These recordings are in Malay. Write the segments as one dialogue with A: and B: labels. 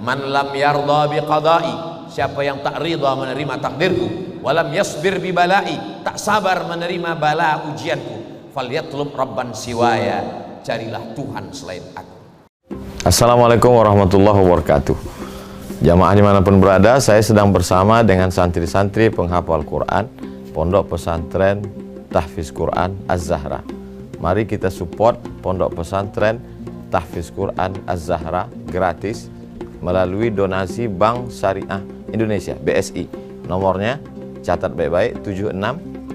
A: Man lam yarda biqada'i, siapa yang tak ridha menerima takdirku, walam yasbir bi bala'i, tak sabar menerima bala ujianku, falyatlub rabban siwaya, carilah Tuhan selain aku.
B: Assalamualaikum warahmatullahi wabarakatuh. Jamaah dimanapun berada, saya sedang bersama dengan santri-santri penghafal Quran Pondok Pesantren Tahfiz Quran Az-Zahra. Mari kita support Pondok Pesantren Tahfiz Quran Az-Zahra gratis melalui donasi Bank Syariah Indonesia (BSI). Nomornya catat baik-baik, 76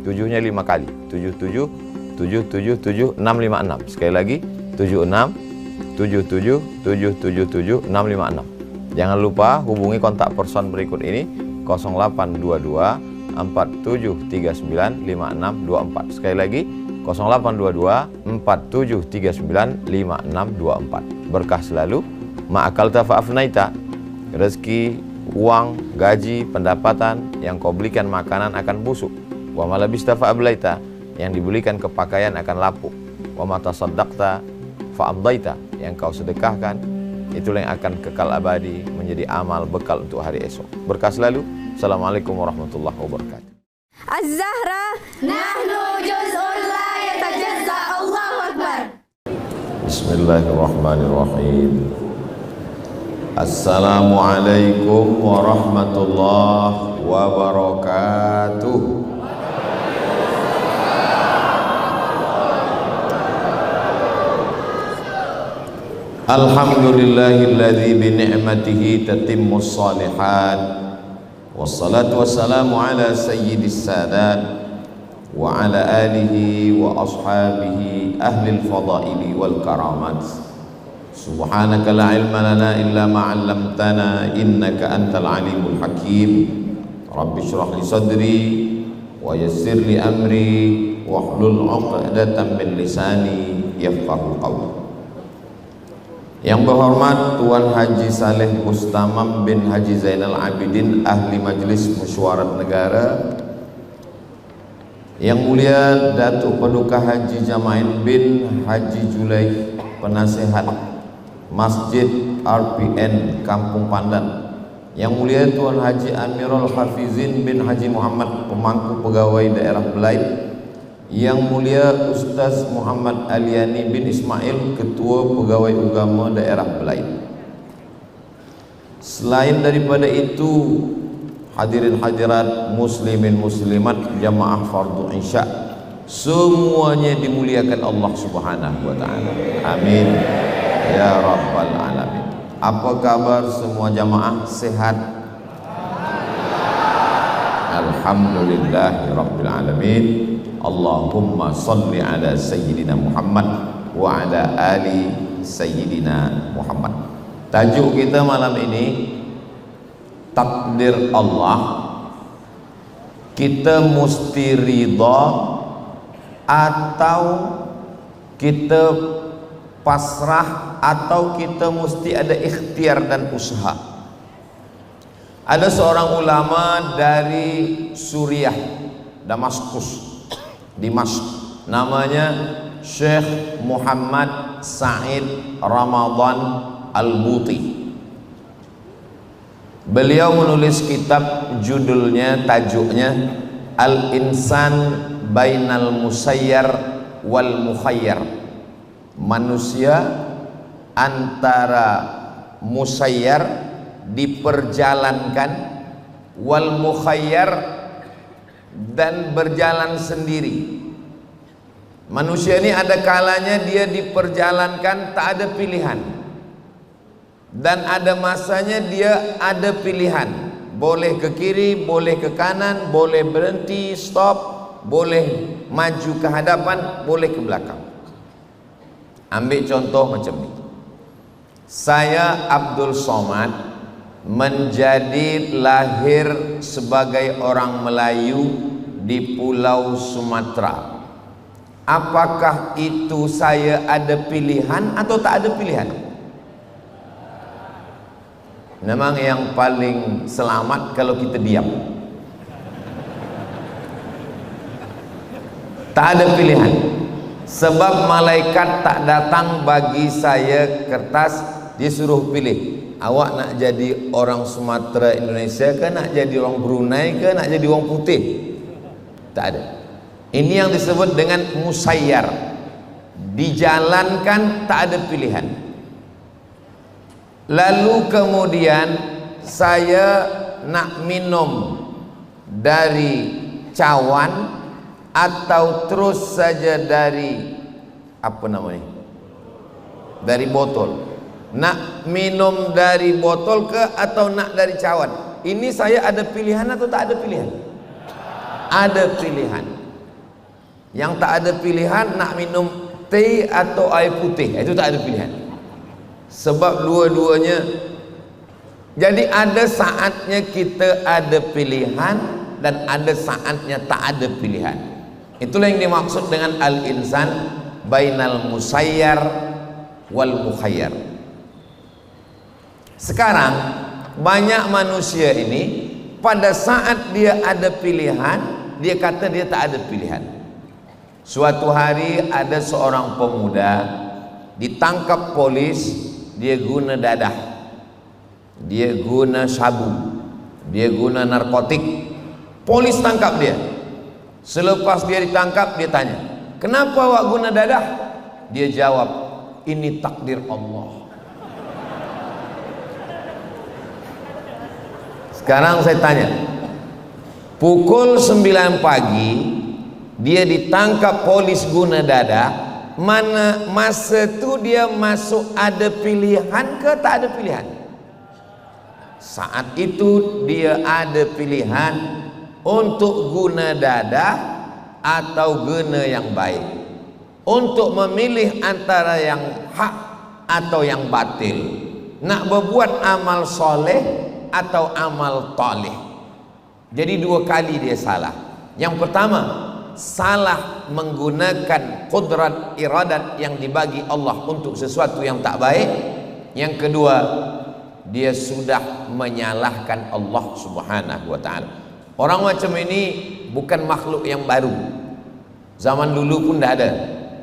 B: 7-nya 5 kali, 77 777 656. Sekali lagi, 76 77 777 656. Jangan lupa hubungi kontak person berikut ini, 0822 4739 5624. Sekali lagi, 0822 4739 5624. Berkah selalu, ma'akalta fa'afnaita. Rezeki, uang, gaji, pendapatan yang kau belikan makanan akan busuk. Wa malabista fa'ablaita, yang dibelikan kepakaian akan lapuk. Wa mata saddaqta fa'amdaita, yang kau sedekahkan itulah yang akan kekal abadi menjadi amal bekal untuk hari esok. Berkah selalu. Assalamualaikum warahmatullahi wabarakatuh.
C: Az-Zahra nahnu juz'un la yatajazza. Allahu Akbar.
B: Bismillahirrahmanirrahim. Assalamualaikum warahmatullahi wabarakatuh. Alhamdulillahilladzi bi ni'matihi tatimmus shalihat. Wassalatu wassalamu ala sayyidis sadat wa ala alihi wa ashabihi ahlil fadaili wal karamat. Subhanaka la ilma lana illa ma 'allamtana innaka antal alimul hakim. Rabbi shrah li sadri wa yassir li amri wahlul 'uqdatam min lisani yafqahu qawli. Yang berhormat Tuan Haji Saleh Mustamam bin Haji Zainal Abidin, Ahli Majlis Musyawarah Negara. Yang mulia Datuk Paduka Haji Jamain bin Haji Julai, Penasehat Masjid RPN Kampung Pandan. Yang mulia Tuan Haji Amirul Hafizin bin Haji Muhammad, Pemangku Pegawai Daerah Belait. Yang mulia Ustaz Muhammad Aliani bin Ismail, Ketua Pegawai Agama Daerah Belait. Selain daripada itu, hadirin hadirat, muslimin muslimat, jamaah fardu isya, semuanya dimuliakan Allah Subhanahu wa taala. Amin ya rabbal alamin. Apa kabar semua jamaah? Sehat? Alhamdulillahi rabbil alamin. Allahumma salli ala Sayyidina Muhammad wa ala ali Sayyidina Muhammad. Tajuk kita malam ini, takdir Allah. Kita mesti ridha atau kita pasrah, atau kita mesti ada ikhtiar dan usaha. Ada seorang ulama dari Suriah, Damaskus, Dimash, namanya Syekh Muhammad Said Ramadan Al-Buti. Beliau menulis kitab, tajuknya Al-Insan Bainal Musayyar wal Mukhayyar. Manusia antara musayyar, diperjalankan, wal mukhayyar, dan berjalan sendiri. Manusia ini ada kalanya dia diperjalankan tak ada pilihan, dan ada masanya dia ada pilihan. Boleh ke kiri, boleh ke kanan, boleh berhenti, stop, boleh maju ke hadapan, boleh ke belakang. Ambil contoh macam ni. Saya Abdul Somad menjadi lahir sebagai orang Melayu di Pulau Sumatera. Apakah itu saya ada pilihan atau tak ada pilihan? Memang yang paling selamat kalau kita diam. Tak ada pilihan. Sebab malaikat tak datang bagi saya kertas, dia suruh pilih awak nak jadi orang Sumatera Indonesia ke, nak jadi orang Brunei ke, nak jadi orang putih? Tak ada. Ini yang disebut dengan musayyar, dijalankan, tak ada pilihan. Lalu kemudian saya nak minum dari cawan atau terus saja dari apa namanya, dari botol. Nak minum dari botol ke atau nak dari cawan? Ini saya ada pilihan atau tak ada pilihan? Ada pilihan. Yang tak ada pilihan nak minum teh atau air putih, itu tak ada pilihan. Sebab dua-duanya. Jadi ada saatnya kita ada pilihan dan ada saatnya tak ada pilihan. Itulah yang dimaksud dengan al-insan bainal musayyar wal mukhayyar. Sekarang banyak manusia ini pada saat dia ada pilihan, dia kata dia tak ada pilihan. Suatu hari ada seorang pemuda ditangkap polis, dia guna dadah, dia guna sabu, dia guna narkotik. Polis tangkap dia. Selepas dia ditangkap, dia tanya, kenapa awak guna dadah? Dia jawab, ini takdir Allah. Sekarang saya tanya, pukul 9 pagi dia ditangkap polis guna dadah, mana masa itu dia masuk ada pilihan ke tak ada pilihan? Saat itu dia ada pilihan untuk guna dadah atau guna yang baik, untuk memilih antara yang hak atau yang batil, nak berbuat amal soleh atau amal talih. Jadi dua kali dia salah. Yang pertama, salah menggunakan qudrat iradat yang dibagi Allah untuk sesuatu yang tak baik. Yang kedua, dia sudah menyalahkan Allah Subhanahu wa ta'ala. Orang macam ini bukan makhluk yang baru. Zaman dulu pun dah ada.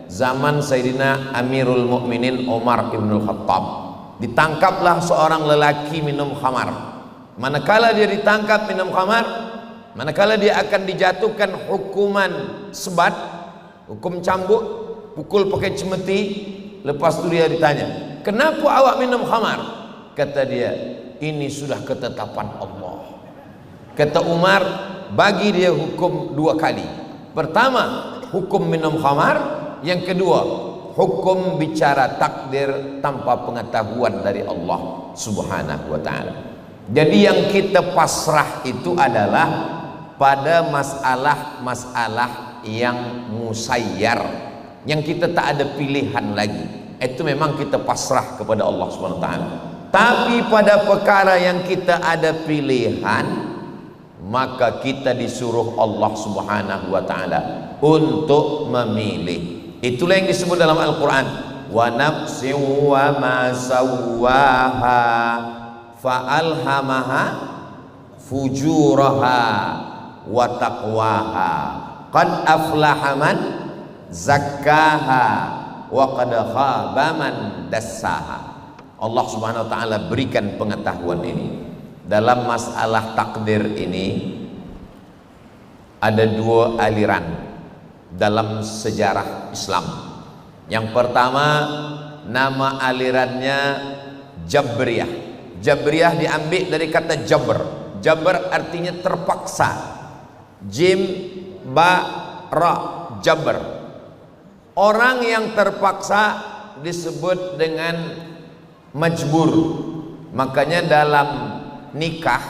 B: Zaman Sayyidina Amirul Mukminin Umar ibn Khattab, ditangkaplah seorang lelaki minum khamar. Manakala dia ditangkap minum khamar, manakala dia akan dijatuhkan hukuman sebat, hukum cambuk, pukul pakai cemeti. Lepas itu dia ditanya, kenapa awak minum khamar? Kata dia, ini sudah ketetapan Allah. Kata Umar, bagi dia hukum dua kali. Pertama, hukum minum khamar. Yang kedua, hukum bicara takdir tanpa pengetahuan dari Allah Subhanahu wa ta'ala. Jadi yang kita pasrah itu adalah pada masalah-masalah yang musayyar, yang kita tak ada pilihan lagi. Itu memang kita pasrah kepada Allah Subhanahu wa ta'ala. Tapi pada perkara yang kita ada pilihan, maka kita disuruh Allah Subhanahu wa ta'ala untuk memilih. Itulah yang disebut dalam Al-Quran, wa nafsin wa ma sawwaha fa'alhamaha fujuraha wa taqwaha qad aflaha man zakkaha wa qad khaba man dassaha. Allah Subhanahu wa ta'ala berikan pengetahuan ini. Dalam masalah takdir ini ada dua aliran dalam sejarah Islam. Yang pertama, nama alirannya Jabriyah. Jabriyah diambil dari kata jabr. Jabr artinya terpaksa. Jim ba ra, jabr. Orang yang terpaksa disebut dengan majbur. Makanya dalam nikah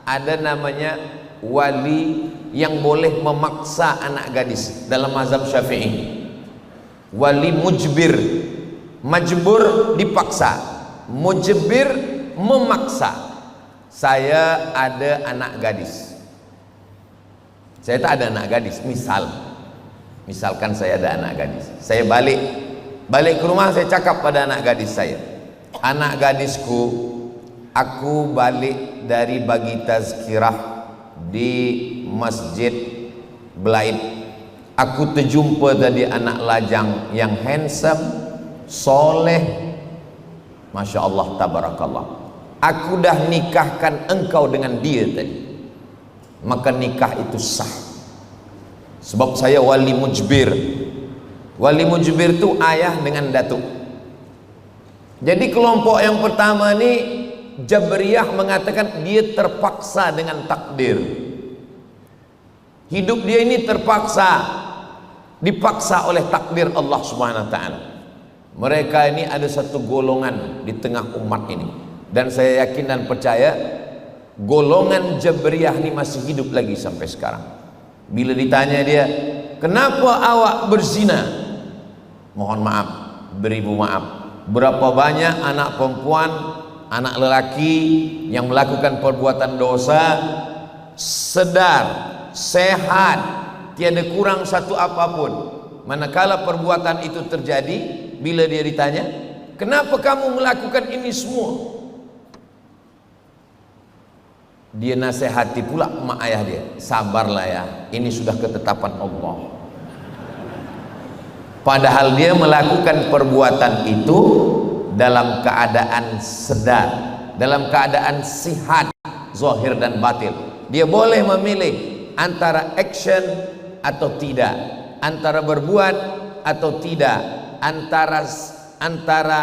B: ada namanya wali yang boleh memaksa anak gadis dalam mazhab Syafi'i. Wali mujbir. Majbur dipaksa, mujbir memaksa. Saya ada anak gadis, saya tak ada anak gadis. Misalkan saya ada anak gadis, saya balik ke rumah, saya cakap pada anak gadis saya, anak gadisku, aku balik dari bagi tazkirah di Masjid Blaid. Aku terjumpa tadi anak lajang yang handsome, soleh, Masya Allah, tabarakallah.
A: aku dah nikahkan engkau dengan dia tadi, maka nikah itu sah. Sebab saya wali mujbir. Wali mujbir itu ayah dengan datuk. Jadi kelompok yang pertama ni Jabriyah mengatakan dia terpaksa dengan takdir. Hidup dia ini terpaksa, dipaksa oleh takdir Allah Subhanahu wa taala. Mereka ini ada satu golongan di tengah umat ini, dan saya yakin dan percaya golongan Jabriyah ini masih hidup lagi sampai sekarang. Bila ditanya dia, kenapa awak berzina? Mohon maaf, beribu maaf, berapa banyak anak perempuan, anak lelaki yang melakukan perbuatan dosa, sedar, sehat, tiada kurang satu apapun. Manakala perbuatan itu terjadi, bila dia ditanya, kenapa kamu melakukan ini semua? Dia nasihati pula mak ayah dia, sabarlah ya, ini sudah ketetapan Allah. Padahal dia melakukan perbuatan itu dalam keadaan sedar, dalam keadaan sihat zahir dan batin. Dia boleh memilih antara action atau tidak, antara berbuat atau tidak, antara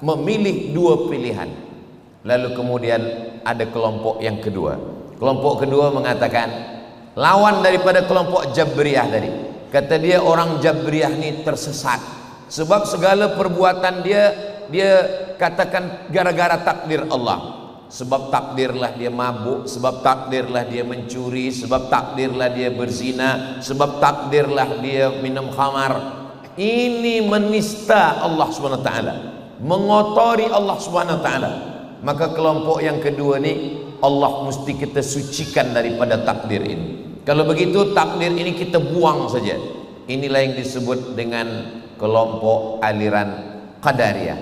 A: memilih dua pilihan. Lalu kemudian ada kelompok yang kedua. Kelompok kedua mengatakan, lawan daripada kelompok Jabriyah tadi. Kata dia, orang Jabriyah ini tersesat, sebab segala perbuatan dia katakan gara-gara takdir Allah. Sebab takdirlah dia mabuk, sebab takdirlah dia mencuri, sebab takdirlah dia berzina, sebab takdirlah dia minum khamar. Ini menista Allah Subhanahu wa taala, mengotori Allah Subhanahu wa taala. Maka kelompok yang kedua ni, Allah mesti kita sucikan daripada takdir ini. Kalau begitu takdir ini kita buang saja. Inilah yang disebut dengan kelompok aliran Qadariyah,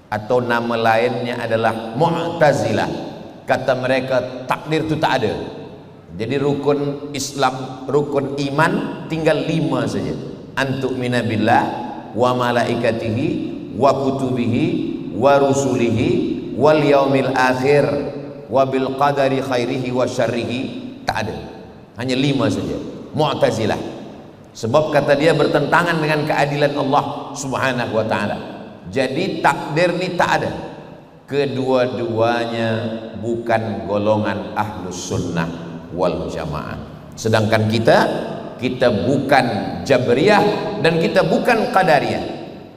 A: atau nama lainnya adalah Mu'tazilah. Kata mereka takdir itu tak ada. Jadi rukun Islam, rukun iman tinggal 5 saja. Antu'mina billah wa malaikatihi wa kutubihi wa rusulihi wal yaumil akhir wa bil qadari khairihi wa syarrihi. Tak ada, hanya 5 saja. Mu'tazilah. Sebab kata dia bertentangan dengan keadilan Allah Subhanahu wa taala. Jadi takdir ni tak ada. Kedua-duanya bukan golongan ahlus sunnah wal jamaah. Sedangkan kita bukan Jabriyah dan kita bukan Qadariyah.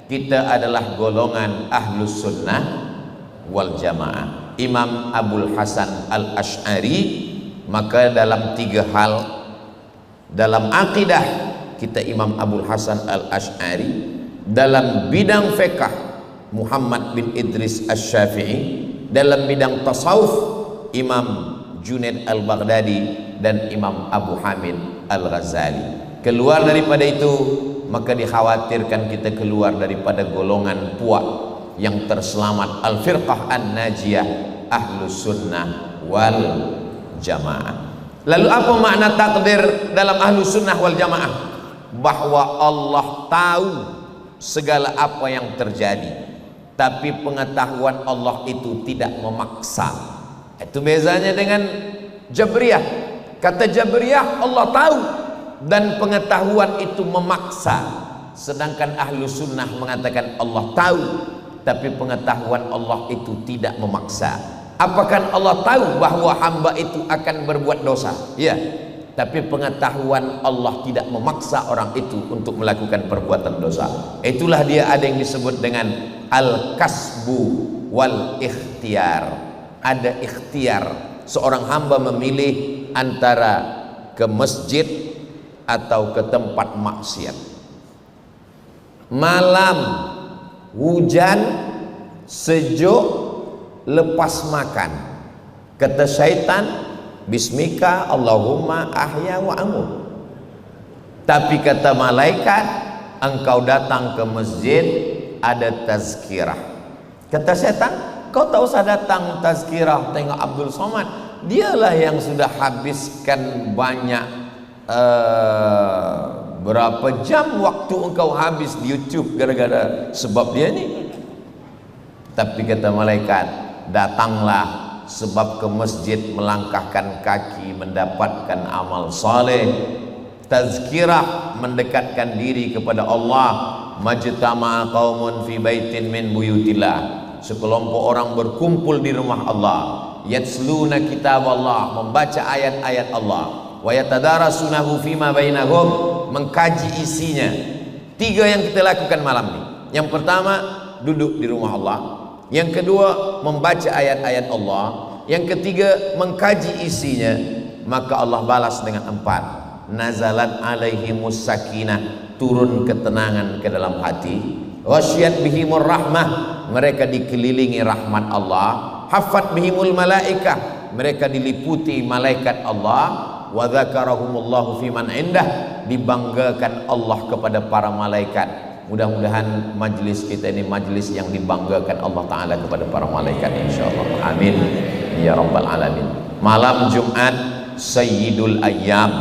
A: Kita adalah golongan ahlus sunnah wal jamaah. Imam Abul Hasan Al-Asy'ari, maka dalam 3 hal dalam akidah kita Imam Abul Hasan Al-Asy'ari, dalam bidang fiqh Muhammad bin Idris Asy-Syafi'i, dalam bidang tasawuf Imam Junaid Al-Baghdadi dan Imam Abu Hamid Al-Ghazali. Keluar daripada itu, maka dikhawatirkan kita keluar daripada golongan puak yang terselamat, al-firqah an-najiyah, ahlus sunnah wal jamaah. Lalu apa makna takdir dalam ahlus sunnah wal jamaah? Bahwa Allah tahu segala apa yang terjadi, tapi pengetahuan Allah itu tidak memaksa. Itu bezanya dengan Jabriyah. Kata Jabriyah, Allah tahu dan pengetahuan itu memaksa. Sedangkan ahlus sunnah mengatakan Allah tahu, tapi pengetahuan Allah itu tidak memaksa. Apakah Allah tahu bahwa hamba itu akan berbuat dosa? Ya, tapi pengetahuan Allah tidak memaksa orang itu untuk melakukan perbuatan dosa. Itulah dia ada yang disebut dengan al-kasbu wal ikhtiar. Ada ikhtiar, seorang hamba memilih antara ke masjid atau ke tempat maksiat. Malam, hujan, sejuk, lepas makan, kata syaitan, bismika Allahumma ahya wa amut. Tapi kata malaikat, engkau datang ke masjid ada tazkirah. Kata syaitan, kau tak usah datang tazkirah, tengok Abdul Somad, dialah yang sudah habiskan banyak berapa jam waktu engkau habis di YouTube gara-gara sebab dia ni. Tapi kata malaikat,
B: datanglah, sebab ke masjid melangkahkan kaki mendapatkan amal saleh. Tazkirah mendekatkan diri kepada Allah. Majtama'a qaumun fi baitin min buyutillah, sekelompok orang berkumpul di rumah Allah. Yatsluna kitab Allah, membaca ayat-ayat Allah. Wa yatadarasunahu fima bainahum, mengkaji isinya. 3 yang kita lakukan malam ini. Yang pertama, duduk di rumah Allah. Yang kedua, membaca ayat-ayat Allah. Yang ketiga, mengkaji isinya. Maka Allah balas dengan 4. Nazalat alaihimus sakinah, turun ketenangan ke dalam hati. Wasyiyat bihimur rahmah, mereka dikelilingi rahmat Allah. Hafat bihimul malaikah, mereka diliputi malaikat Allah. Wa dzakarahumullahu fiman indah, dibanggakan Allah kepada para malaikat. Mudah-mudahan majlis kita ini majlis yang dibanggakan Allah Ta'ala kepada para malaikat, insyaallah. Amin ya rabbal alamin. Malam Jumat Sayyidul Ayyam,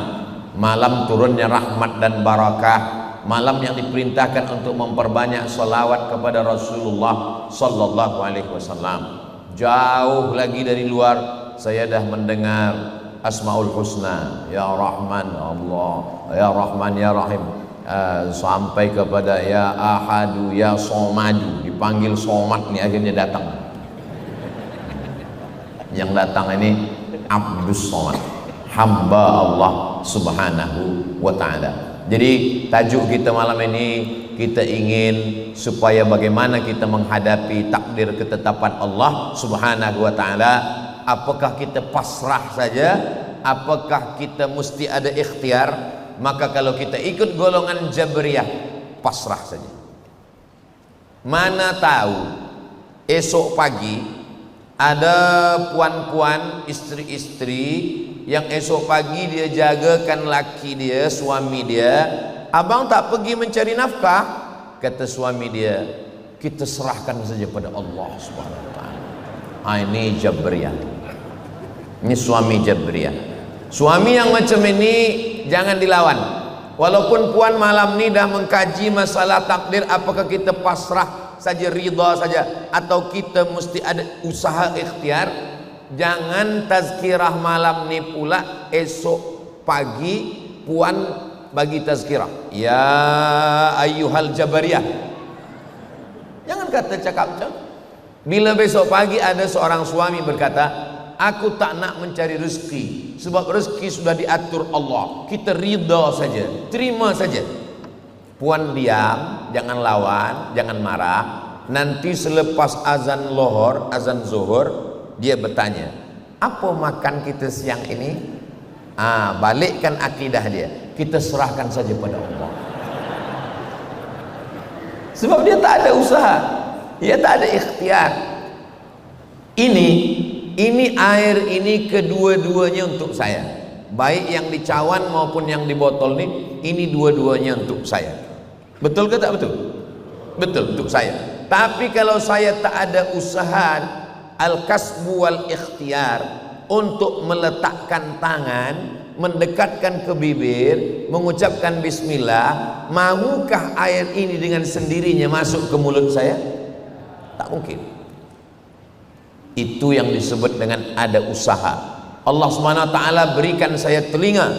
B: malam turunnya rahmat dan barakah, malam yang diperintahkan untuk memperbanyak salawat kepada Rasulullah sallallahu alaihi wasallam. Jauh lagi dari luar saya dah mendengar Asmaul Husna, ya Rahman Allah, ya Rahman ya Rahim, sampai kepada ya Ahadu ya Somadu, dipanggil Somad nih akhirnya datang. Yang datang ini Abdus Somad, hamba Allah subhanahu wa ta'ala. Jadi tajuk kita malam ini, kita ingin supaya bagaimana kita menghadapi takdir ketetapan Allah subhanahu wa ta'ala. Apakah kita pasrah saja, apakah kita mesti ada ikhtiar? Maka kalau kita ikut golongan Jabriyah, pasrah saja. Mana tahu esok pagi ada puan-puan, istri-istri yang esok pagi dia jagakan laki dia, suami dia. Abang tak pergi mencari nafkah, kata suami dia, kita serahkan saja pada Allah Subhanahu wa taala. Ini Jabriyah. Ini suami Jabriyah. Suami yang macam ini jangan dilawan. Walaupun puan malam ni dah mengkaji masalah takdir, apakah kita pasrah saja, ridha saja, atau kita mesti ada usaha ikhtiar. Jangan tazkirah malam ni pula esok pagi puan bagi tazkirah, ya ayyuhal Jabariyah. Jangan kata cakap macam. Bila besok pagi ada seorang suami berkata, aku tak nak mencari rezeki, sebab rezeki sudah diatur Allah, kita ridha saja, terima saja. Puan diam, jangan lawan, jangan marah. Nanti selepas azan lohor, azan zuhur, dia bertanya, apa makan kita siang ini? Balikkan akidah dia, kita serahkan saja pada Allah. Sebab dia tak ada usaha, dia tak ada ikhtiar. Ini air ini kedua-duanya untuk saya, baik yang di cawan maupun yang di botol ini dua-duanya untuk saya. Betul ke tak betul? Betul, untuk saya. Tapi kalau saya tak ada usaha al-kasbu wal ikhtiar untuk meletakkan tangan, mendekatkan ke bibir, mengucapkan bismillah, maukah air ini dengan sendirinya masuk ke mulut saya? Tak mungkin. Itu yang disebut dengan ada usaha. Allah Subhanahu wa taala berikan saya telinga,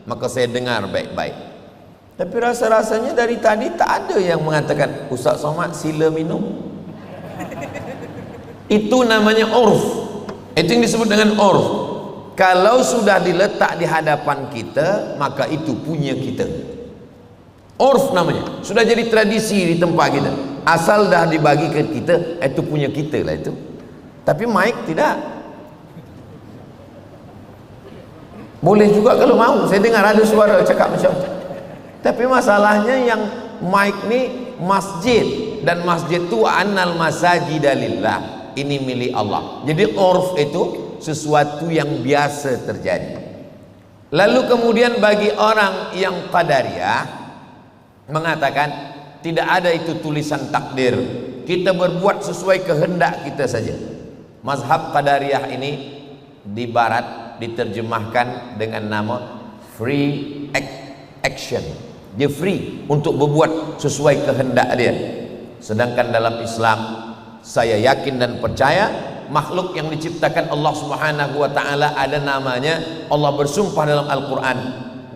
B: maka saya dengar baik-baik. Tapi rasa-rasanya dari tadi tak ada yang mengatakan, Ustaz Somad sila minum. Itu namanya urf. Itu yang disebut dengan urf. Kalau sudah diletak di hadapan kita, maka itu punya kita. Urf namanya, sudah jadi tradisi di tempat kita. Asal dah dibagi ke kita, itu punya kita lah itu. Tapi mic tidak. Boleh juga kalau mau. Saya dengar ada suara cakap macam. Tapi masalahnya yang mic ni masjid, dan masjid tu annal masajida lillah. Ini milik Allah. Jadi urf itu sesuatu yang biasa terjadi. Lalu kemudian bagi orang yang qadariyah mengatakan tidak ada itu tulisan takdir, kita berbuat sesuai kehendak kita saja. Mazhab qadariyah ini di barat diterjemahkan dengan nama free action. Dia free untuk berbuat sesuai kehendak dia. Sedangkan dalam Islam, saya yakin dan percaya
A: makhluk yang diciptakan Allah Subhanahu wa taala ada namanya. Allah bersumpah dalam Al-Qur'an,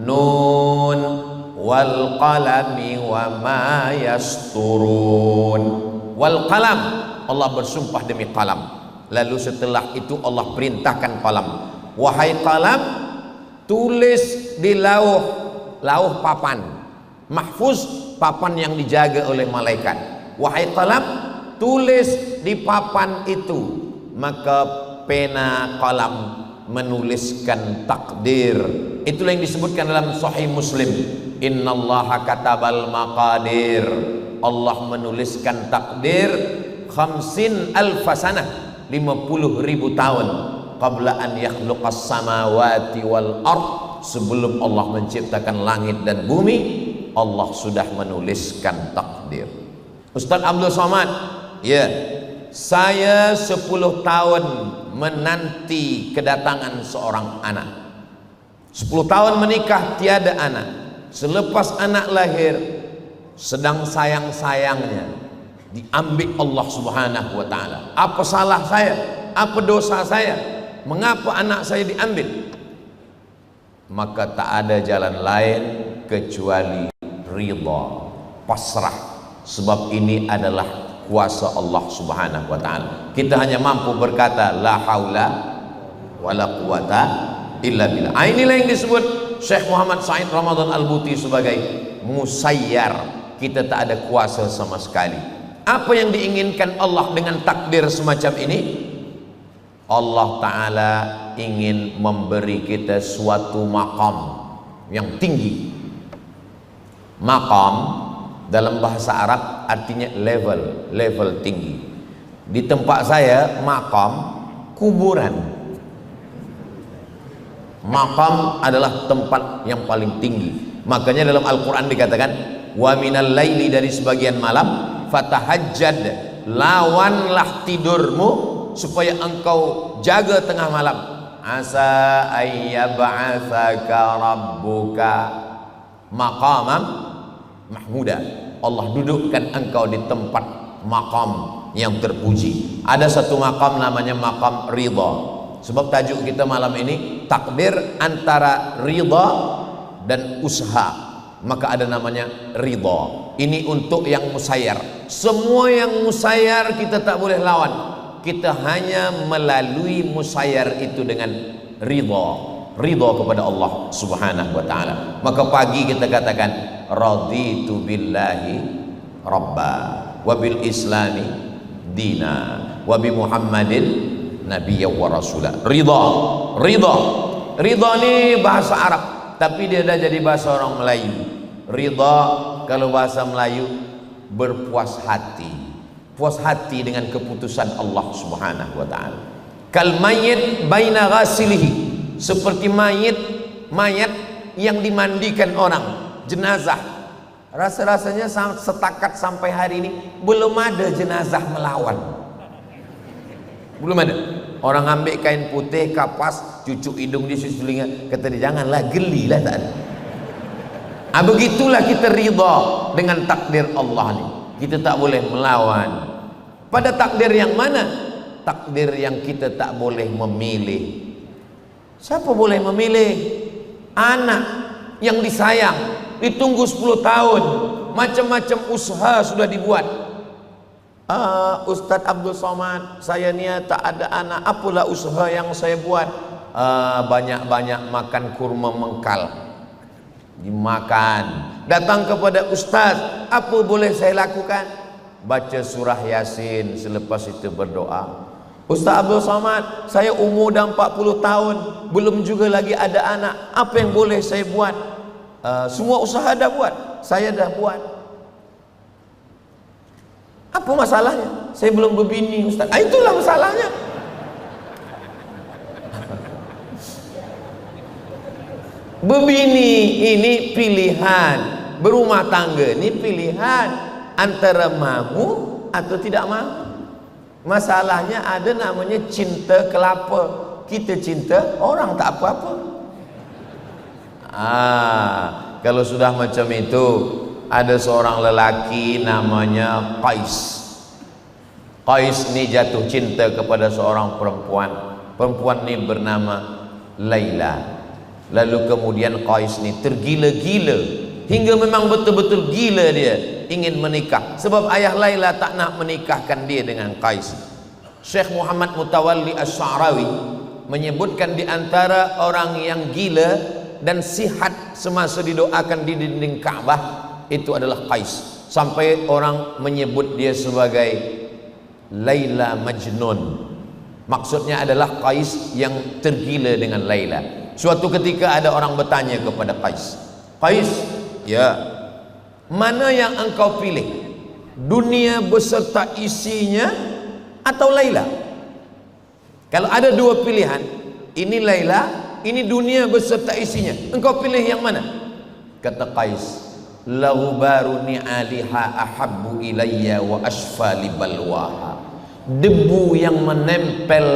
A: Nun wal qalami wa ma yasturun. Wal qalam, Allah bersumpah demi qalam. Lalu setelah itu Allah perintahkan qalam, wahai qalam, tulis di lauh papan mahfuz, papan yang dijaga oleh malaikat. Wahai qalam, tulis di papan itu. Maka pena qalam menuliskan takdir. Itulah yang disebutkan dalam Sahih Muslim, innallaha katabal maqadir. Allah menuliskan takdir 50.000 sanah, 50.000 tahun, qabla an yakhluqas samawati wal ard, sebelum Allah menciptakan langit dan bumi, Allah sudah menuliskan takdir. Ustaz Abdul Somad, ya, saya 10 tahun menanti kedatangan seorang anak. 10 tahun menikah tiada anak. Selepas anak lahir, sedang sayang-sayangnya, diambil Allah Subhanahu wa taala. Apa salah saya? Apa dosa saya? Mengapa anak saya diambil? Maka tak ada jalan lain kecuali ridha, pasrah, sebab ini adalah kuasa Allah Subhanahu wa taala. Kita hanya mampu berkata la haula wala quwata illa billah. Inilah yang disebut Syekh Muhammad Said Ramadan Al-Buti sebagai musayyar. Kita tak ada kuasa sama sekali. Apa yang diinginkan Allah dengan takdir semacam ini? Allah Ta'ala ingin memberi kita suatu maqam yang tinggi. Maqam dalam bahasa Arab artinya level tinggi. Di tempat saya maqam kuburan. Maqam adalah tempat yang paling tinggi. Makanya dalam Al-Quran dikatakan, wa minal laili, dari sebagian malam, fatahajjad, lawanlah tidurmu supaya engkau jaga tengah malam, asa ayyab'atsaka rabbuka maqamam mahmuda. Allah dudukkan engkau di tempat maqam yang terpuji. Ada satu maqam namanya maqam ridha. Sebab tajuk kita malam ini takdir antara ridha dan usaha, maka ada namanya ridha. Ini untuk yang musayyar. Semua yang musayyar kita tak boleh lawan. Kita hanya melalui musayyar itu dengan ridha, ridha kepada Allah Subhanahu wa taala. Maka pagi kita katakan raditu billahi rabba wa bil islami dina wa bi Muhammadin nabiyya wa rasula. Ridha, ridha, ridha ni bahasa Arab, tapi dia dah jadi bahasa orang Melayu. Ridha kalau bahasa Melayu berpuas hati, puas hati dengan keputusan Allah Subhanahu wa taala. Kal mayyit baina ghasilihi, seperti mayat yang dimandikan orang, jenazah. Rasa-rasanya setakat sampai hari ini belum ada jenazah melawan. Belum ada. Orang ambil kain putih, kapas, cucuk hidung di susu telinga, kata dia janganlah, gelilah, tak ada. Begitulah kita ridha dengan takdir Allah ni. Kita tak boleh melawan. Pada takdir yang mana? Takdir yang kita tak boleh memilih. Siapa boleh memilih? Anak yang disayang, ditunggu 10 tahun, macam-macam usaha sudah dibuat. Ustadz Abdul Somad, saya ni tak ada anak, apalah usaha yang saya buat? Banyak-banyak makan kurma mengkal, dimakan. Datang kepada ustaz, apa boleh saya lakukan? Baca surah Yasin, selepas itu berdoa. Ustaz Abdul Somad, saya umur dah 40 tahun, belum juga lagi ada anak, apa yang boleh saya buat? Semua usaha dah buat, saya dah buat. Apa masalahnya? Saya belum berbini, Ustaz. Itulah masalahnya. Berbini ini pilihan, berumah tangga ini pilihan, antara mahu atau tidak mahu. Masalahnya ada namanya cinta kelapa. Kita cinta, orang tak apa-apa. Kalau sudah macam itu, ada seorang lelaki namanya Qais. Qais ni jatuh cinta kepada seorang perempuan. Perempuan ni bernama Laila. Lalu kemudian Qais ni tergila-gila, hingga memang betul-betul gila dia ingin menikah, sebab ayah Laila tak nak menikahkan dia dengan Qais. Syekh Muhammad Mutawalli Asy-Sya'rawi menyebutkan di antara orang yang gila dan sihat semasa didoakan di dinding Ka'bah itu adalah Qais, sampai orang menyebut dia sebagai Laila Majnun. Maksudnya adalah Qais yang tergila dengan Laila. Suatu ketika ada orang bertanya kepada Qais, Qais, ya, mana yang engkau pilih, dunia beserta isinya atau Laila? Kalau ada dua pilihan, ini Laila, ini dunia beserta isinya, engkau pilih yang mana? Kata Qais, laghbaru ni'aliha ahabbu ilayya wa asfa li balwaha. Debu yang menempel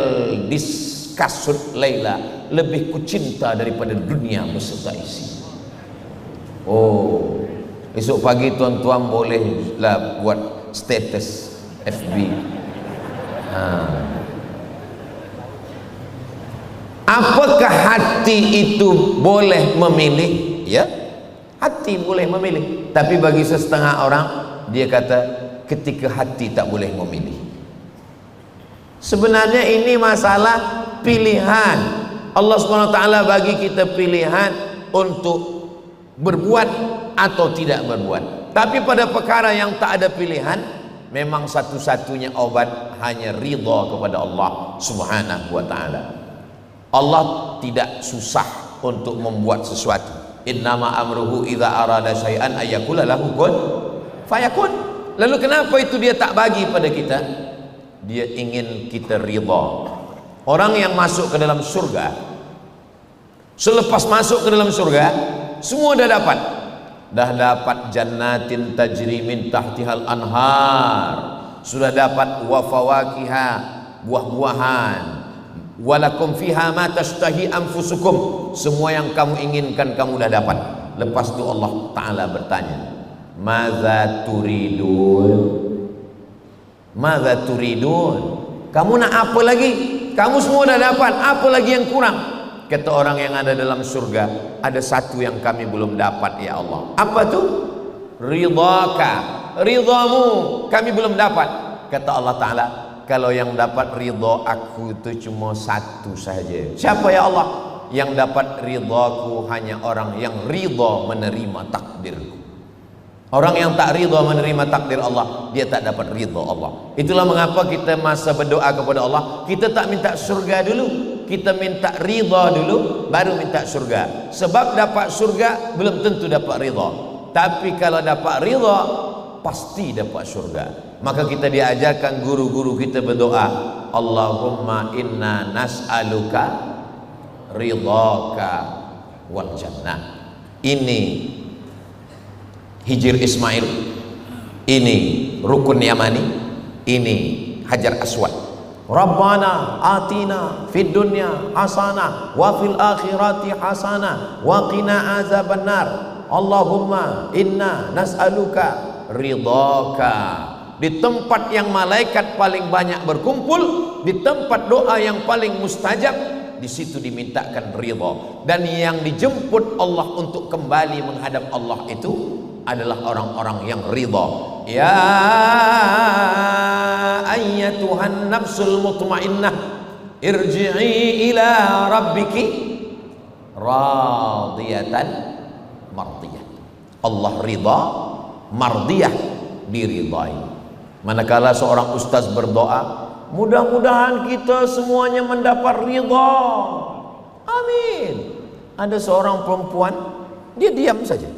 A: di kasut Laila lebih kucinta daripada dunia beserta isi. Oh, esok pagi tuan-tuan bolehlah buat status FB. Apakah hati itu boleh memilih? Ya, hati boleh memilih. Tapi bagi setengah orang, dia kata ketika hati tak boleh memilih. Sebenarnya ini masalah pilihan. Allah SWT bagi kita pilihan untuk berbuat atau tidak berbuat. Tapi pada perkara yang tak ada pilihan, memang satu-satunya obat hanya ridha kepada Allah Subhanahu wa ta'ala. Allah tidak susah untuk membuat sesuatu. Innama amruhu idza arada syai'an ayyakula lahu kun fayakun. Lalu kenapa itu dia tak bagi pada kita? Dia ingin kita ridha. Orang yang masuk ke dalam surga, selepas masuk ke dalam surga, semua dah dapat. Dah dapat jannatin tajri min tahtihal anhar, sudah dapat wa fawakiha, buah-buahan, walakum fiha ma tashtahi anfusukum, semua yang kamu inginkan kamu dah dapat. Lepas itu Allah Ta'ala bertanya, madza turidun? Madza turidun? Kamu nak apa lagi? Kamu semua dah dapat, apa lagi yang kurang? Kata orang yang ada dalam surga, ada satu yang kami belum dapat ya Allah. Apa tu? Ridhaka, ridhamu kami belum dapat. Kata Allah Ta'ala, kalau yang dapat ridha aku itu cuma satu saja. Siapa ya Allah? Yang dapat ridhaku hanya orang yang ridha menerima takdirku. Orang yang tak ridha menerima takdir Allah, dia tak dapat ridha Allah. Itulah mengapa kita masa berdoa kepada Allah, kita tak minta surga dulu, kita minta ridha dulu, baru minta surga. Sebab dapat surga belum tentu dapat ridha. Tapi kalau dapat ridha, pasti dapat surga. Maka kita diajarkan guru-guru kita berdoa, Allahumma inna nas'aluka ridhaka wal jannah. Ini Hijir Ismail, ini Rukun Yamani, ini Hajar Aswad. Rabbana atina fid dunya hasanah wa fil akhirati hasanah wa qina azabannar. Allahumma inna nas'aluka ridhaka. Di tempat yang malaikat paling banyak berkumpul, di tempat doa yang paling mustajab, di situ dimintakan ridha. Dan yang dijemput Allah untuk kembali menghadap Allah itu adalah orang-orang yang ridha. Ya ayyatuhan nafsul mutmainnah, irji'i ila rabbiki radiyatan mardiyah. Allah ridha, mardiyah, diridhai. Manakala seorang ustaz berdoa, mudah-mudahan kita semuanya mendapat ridha, amin. Ada seorang perempuan, dia diam saja.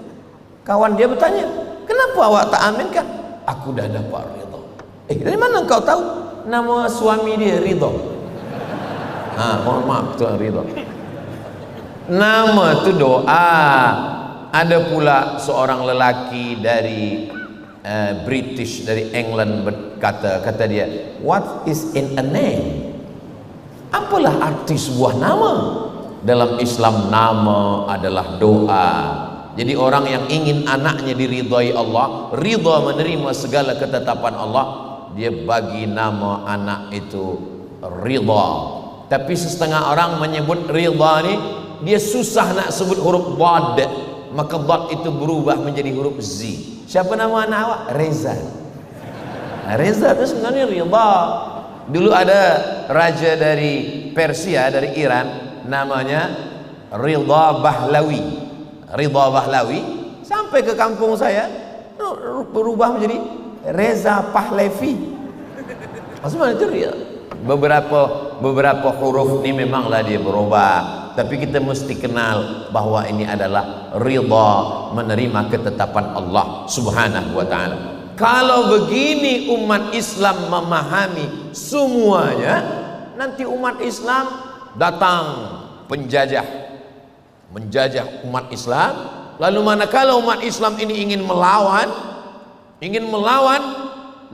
A: Kawan dia bertanya, kenapa awak tak aminkan? Aku dah dapat ridha. Dari mana kau tahu? Nama suami dia Ridha. Mohon maaf Tuan Ridha. Nama tu doa. Ada pula seorang lelaki dari British, dari England berkata, kata dia, what is in a name? Apalah arti sebuah nama? Dalam Islam nama adalah doa. Jadi orang yang ingin anaknya diridhai Allah, ridha menerima segala ketetapan Allah, dia bagi nama anak itu Ridha. Tapi setengah orang menyebut Ridha ni dia susah nak sebut huruf Dad, maka Dad itu berubah menjadi huruf Z. Siapa nama anak awak? Reza. Reza itu sebenarnya Ridha. Dulu ada raja dari Persia, dari Iran, namanya Ridha Bahlawi. Ridha Bahlawi sampai ke kampung saya berubah menjadi Reza Pahlavi. Maksudnya itu dia. Beberapa huruf ini memanglah dia berubah, tapi kita mesti kenal bahwa ini adalah ridha, menerima ketetapan Allah Subhanahu wa taala. Kalau begini umat Islam memahami semuanya, nanti umat Islam datang menjajah umat Islam. Lalu manakala umat Islam ini ingin melawan,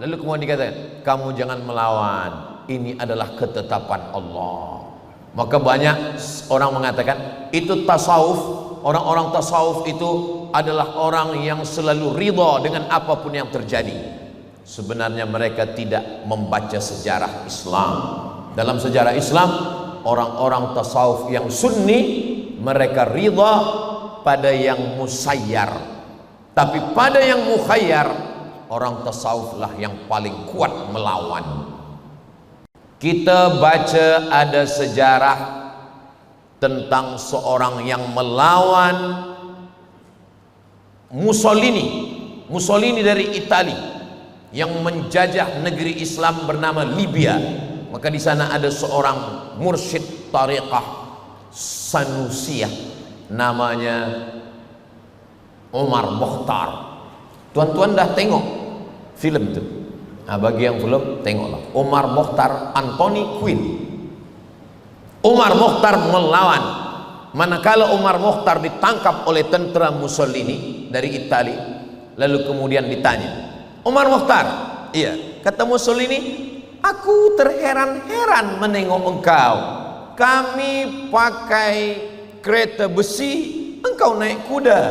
A: lalu kemudian dikatakan, kamu jangan melawan, ini adalah ketetapan Allah. Maka banyak orang mengatakan itu tasawuf. Orang-orang tasawuf itu adalah orang yang selalu ridha dengan apapun yang terjadi. Sebenarnya mereka tidak membaca sejarah Islam. Dalam sejarah Islam, orang-orang tasawuf yang sunni mereka ridha pada yang musayyar. Tapi pada yang mukhayyar, orang tasawuflah yang paling kuat melawan. Kita baca ada sejarah tentang seorang yang melawan Mussolini dari Italia yang menjajah negeri Islam bernama Libya. Maka di sana ada seorang mursyid tariqah Sanusiyah namanya Umar Mokhtar. Tuan-tuan dah tengok film itu? Nah, bagi yang belum, tengoklah. Umar Mokhtar, Anthony Quinn. Umar Mokhtar melawan. Manakala Umar Mokhtar ditangkap oleh tentera Mussolini dari Italia, lalu kemudian ditanya, Umar Mokhtar, iya, kata Mussolini, aku terheran-heran menengok engkau. Kami pakai kereta besi, engkau naik kuda.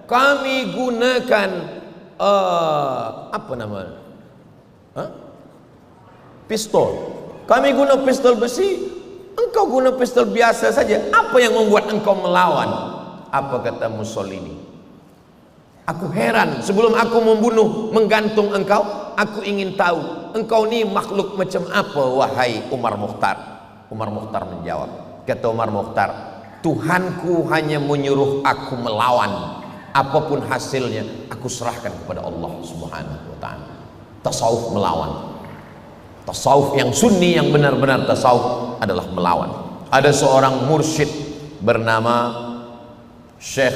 A: Kami gunakan apa namanya? Pistol. Kami guna pistol besi, engkau guna pistol biasa saja. Apa yang membuat engkau melawan? Apa kata Mussolini? Aku heran, sebelum aku membunuh, menggantung engkau, aku ingin tahu engkau ni makhluk macam apa, wahai Umar Mokhtar. Umar Mokhtar menjawab, kata Umar Mokhtar, Tuhanku hanya menyuruh aku melawan. Apapun hasilnya, aku serahkan kepada Allah Subhanahu wa ta'ala. Tasawuf melawan. Tasawuf yang sunni, yang benar-benar tasawuf adalah melawan. Ada seorang mursyid bernama Syekh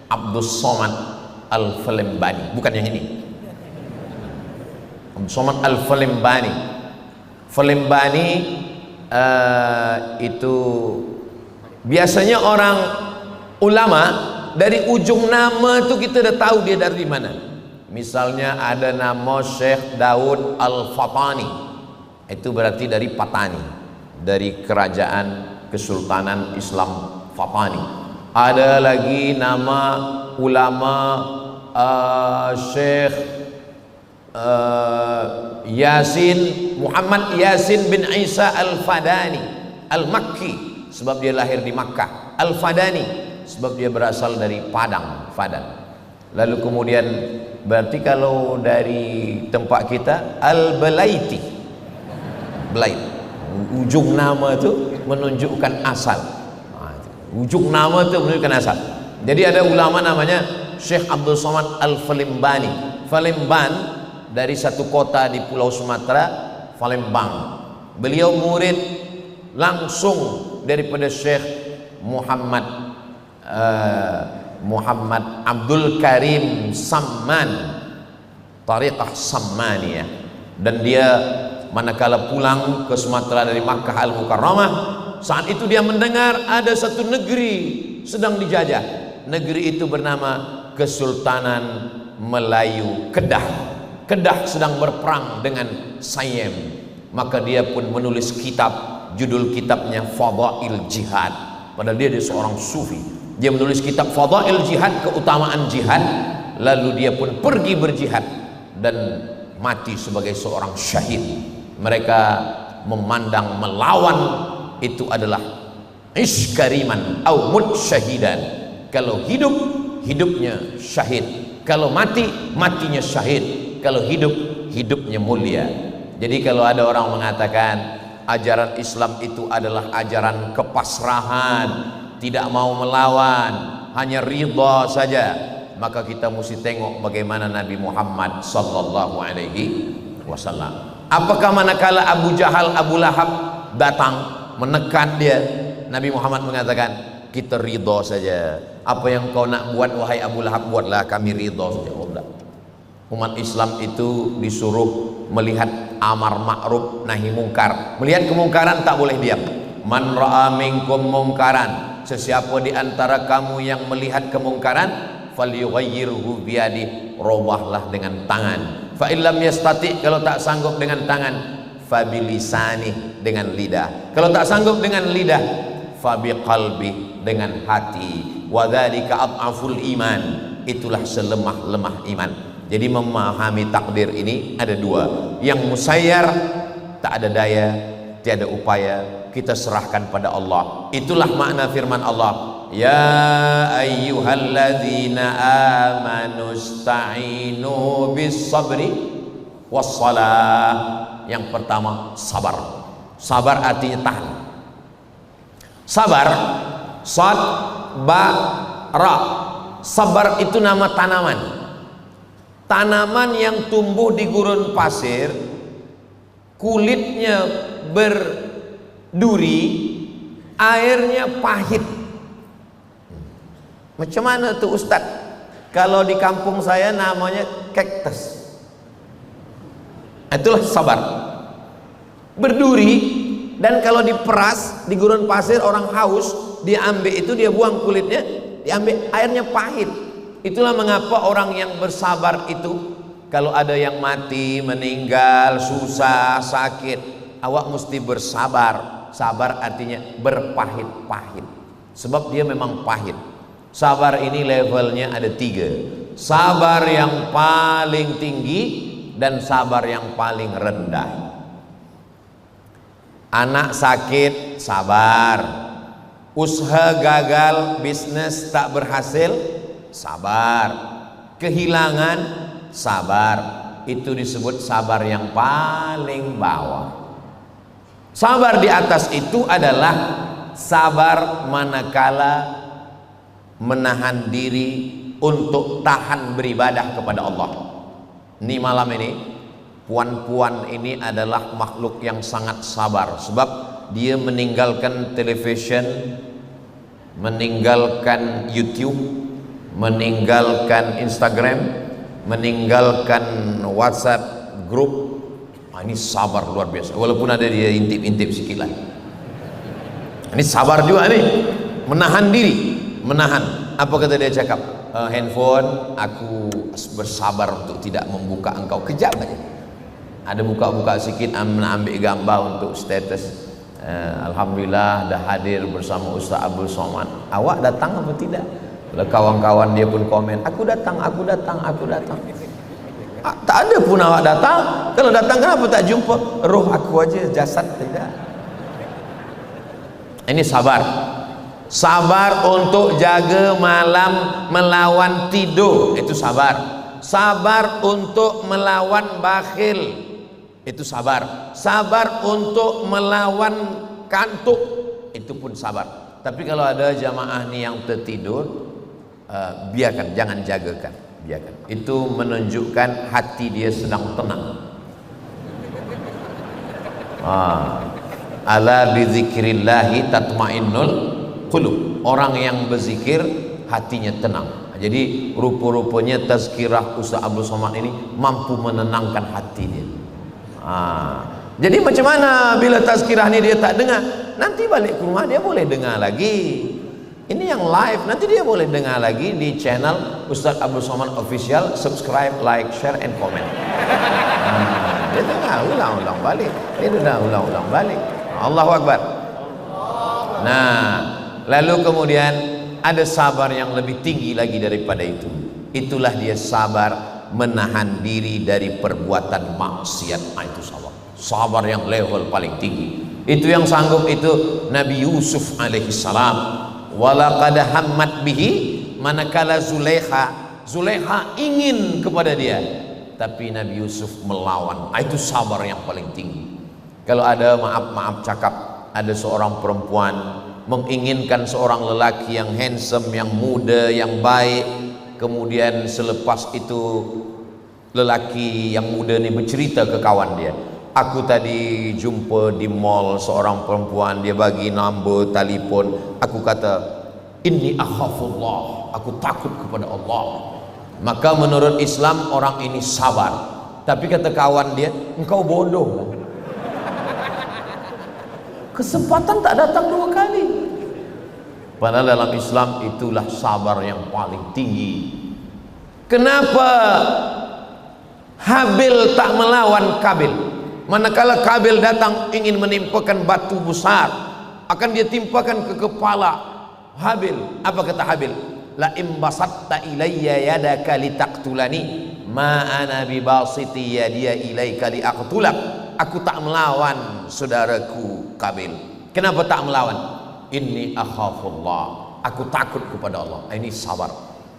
A: Abdus Somad Al-Falembani, bukan yang ini. Abdus Somad Al-Falembani. Falembani itu biasanya orang ulama dari ujung nama itu kita dah tahu dia dari mana. Misalnya ada nama Syekh Daud Al-Fatani, itu berarti dari Patani, dari kerajaan Kesultanan Islam Fatani. Ada lagi nama ulama Syekh Yasin, Muhammad Yasin bin Isa Al-Fadani Al-Makki, sebab dia lahir di Makkah. Al-Fadani sebab dia berasal dari Padang, Fadan. Lalu kemudian berarti kalau dari tempat kita Al-Balaiti, Belait, ujung nama itu menunjukkan asal. Ujung nama itu menunjukkan asal. Jadi ada ulama namanya Syekh Abdul Somad Al-Falembani. Falemban dari satu kota di Pulau Sumatera, Palembang. Beliau murid langsung daripada Syekh Muhammad Abdul Karim Samman, Tariqah Sammaniyah. Dan dia manakala pulang ke Sumatera dari Makkah Al-Mukarramah, saat itu dia mendengar ada satu negeri sedang dijajah. Negeri itu bernama Kesultanan Melayu Kedah. Kedah sedang berperang dengan Siam. Maka dia pun menulis kitab, judul kitabnya Fadail Jihad. Padahal dia seorang sufi. Dia menulis kitab Fadail Jihad, keutamaan jihad. Lalu dia pun pergi berjihad dan mati sebagai seorang syahid. Mereka memandang melawan itu adalah iskariman au mut syahidan. Kalau hidup, hidupnya syahid. Kalau mati, matinya syahid. Kalau hidup, hidupnya mulia. Jadi kalau ada orang mengatakan ajaran Islam itu adalah ajaran kepasrahan, tidak mau melawan, hanya ridha saja, maka kita mesti tengok bagaimana Nabi Muhammad sallallahu alaihi wasallam. Apakah manakala Abu Jahal, Abu Lahab datang menekan dia, Nabi Muhammad mengatakan kita ridha saja. Apa yang kau nak buat wahai Abu Lahab, buatlah, kami ridha saja. Oh, enggak. Umat Islam itu disuruh melihat amar ma'ruf nahi mungkar. Melihat kemungkaran tak boleh diam. Man ra'a minkum mungkaran, sesiapa di antara kamu yang melihat kemungkaran, falyughayyirhu biyadihi, robahlah dengan tangan. Fa illam yastati, kalau tak sanggup dengan tangan, fa bilisani, dengan lidah. Kalau tak sanggup dengan lidah, fa biqalbi, dengan hati. Wa dzalika adhaful iman, itulah selemah-lemah iman. Jadi memahami takdir ini ada dua. Yang musayyar, tak ada daya, tiada upaya, kita serahkan pada Allah. Itulah makna firman Allah, ya ayyuhalladzina amanu ista'inu bis sabri was salah. Yang pertama sabar. Sabar artinya tahan. Sabar, sad ba ra. Sabar itu nama tanaman. Tanaman yang tumbuh di gurun pasir, kulitnya berduri, airnya pahit. Macam mana tuh Ustaz? Kalau di kampung saya namanya kaktus. Itulah sabar. Berduri, dan kalau diperas di gurun pasir, orang haus, dia ambil itu, dia buang kulitnya, diambil, airnya pahit. Itulah mengapa orang yang bersabar itu, kalau ada yang mati, meninggal, susah, sakit, awak mesti bersabar. Sabar artinya berpahit-pahit, sebab dia memang pahit. Sabar ini levelnya ada 3. Sabar yang paling tinggi dan sabar yang paling rendah. Anak sakit, sabar. Usaha gagal, bisnis tak berhasil, sabar. Kehilangan, sabar. Itu disebut sabar yang paling bawah. Sabar di atas itu adalah sabar manakala menahan diri untuk tahan beribadah kepada Allah. Ini malam ini, puan-puan ini adalah makhluk yang sangat sabar, sebab dia meninggalkan television, meninggalkan YouTube, meninggalkan Instagram, meninggalkan WhatsApp grup. Ini sabar luar biasa, walaupun ada dia intip-intip sikit lah. Ini sabar juga nih, menahan diri, menahan. Apa kata dia cakap? Handphone, aku bersabar untuk tidak membuka engkau. Kejap aja. Ada buka-buka sikit, ambil gambar untuk status. Alhamdulillah dah hadir bersama Ustaz Abdul Somad. Awak datang apa tidak? Kalau kawan-kawan dia pun komen, aku datang, aku datang, aku datang. Tak ada pun awak datang. Kalau datang kenapa tak jumpa? Roh aku aja, jasad tidak. Ini sabar. Sabar untuk jaga malam melawan tidur, itu sabar. Sabar untuk melawan bakhil, itu sabar. Sabar untuk melawan kantuk, itu pun sabar. Tapi kalau ada jamaah nih yang tertidur, biarkan, jangan jagakan, biarkan. Itu menunjukkan hati dia sedang tenang. Ala bizikrillahi tatmainnul qulub. Orang yang berzikir hatinya tenang. Jadi rupa-rupanya tazkirah Ustaz Abdul Somad ini mampu menenangkan hati dia. Jadi macam mana bila tazkirah ni dia tak dengar? Nanti balik ke rumah dia boleh dengar lagi. Ini yang live, nanti dia boleh dengar lagi di channel Ustaz Abdul Somad Official. Subscribe, like, share, and comment. Dia dengar ulang-ulang balik. Dia dengar ulang-ulang balik. Allahu Akbar. Nah, lalu kemudian ada sabar yang lebih tinggi lagi daripada itu. Itulah dia sabar menahan diri dari perbuatan maksiat. Itu sabar. Sabar yang level paling tinggi. Itu yang sanggup itu Nabi Yusuf alaihi salam. Walaqad hammat bihi, manakala Zulaikha ingin kepada dia, tapi Nabi Yusuf melawan. Itu sabar yang paling tinggi. Kalau ada maaf cakap, ada seorang perempuan menginginkan seorang lelaki yang handsome, yang muda, yang baik, kemudian selepas itu lelaki yang muda ini bercerita ke kawan dia, aku tadi jumpa di mall seorang perempuan, dia bagi nombor telefon, aku kata inni akhafullah, aku takut kepada Allah. Maka menurut Islam orang ini sabar. Tapi kata kawan dia, engkau bodoh. Kesempatan tak datang dua kali. Padahal dalam Islam itulah sabar yang paling tinggi. Kenapa Habil tak melawan Kabil? Manakala Kabil datang ingin menimpakan batu besar, akan dia timpakan ke kepala Habil. Apa kata Habil? La imbasatta ilayya yadaka litaqtulani ma ana bibasiti yadiya ilaika liaqtulak. Aku tak melawan saudaraku Kabil. Kenapa tak melawan? Inni akhafullah, aku takut kepada Allah. Ini sabar.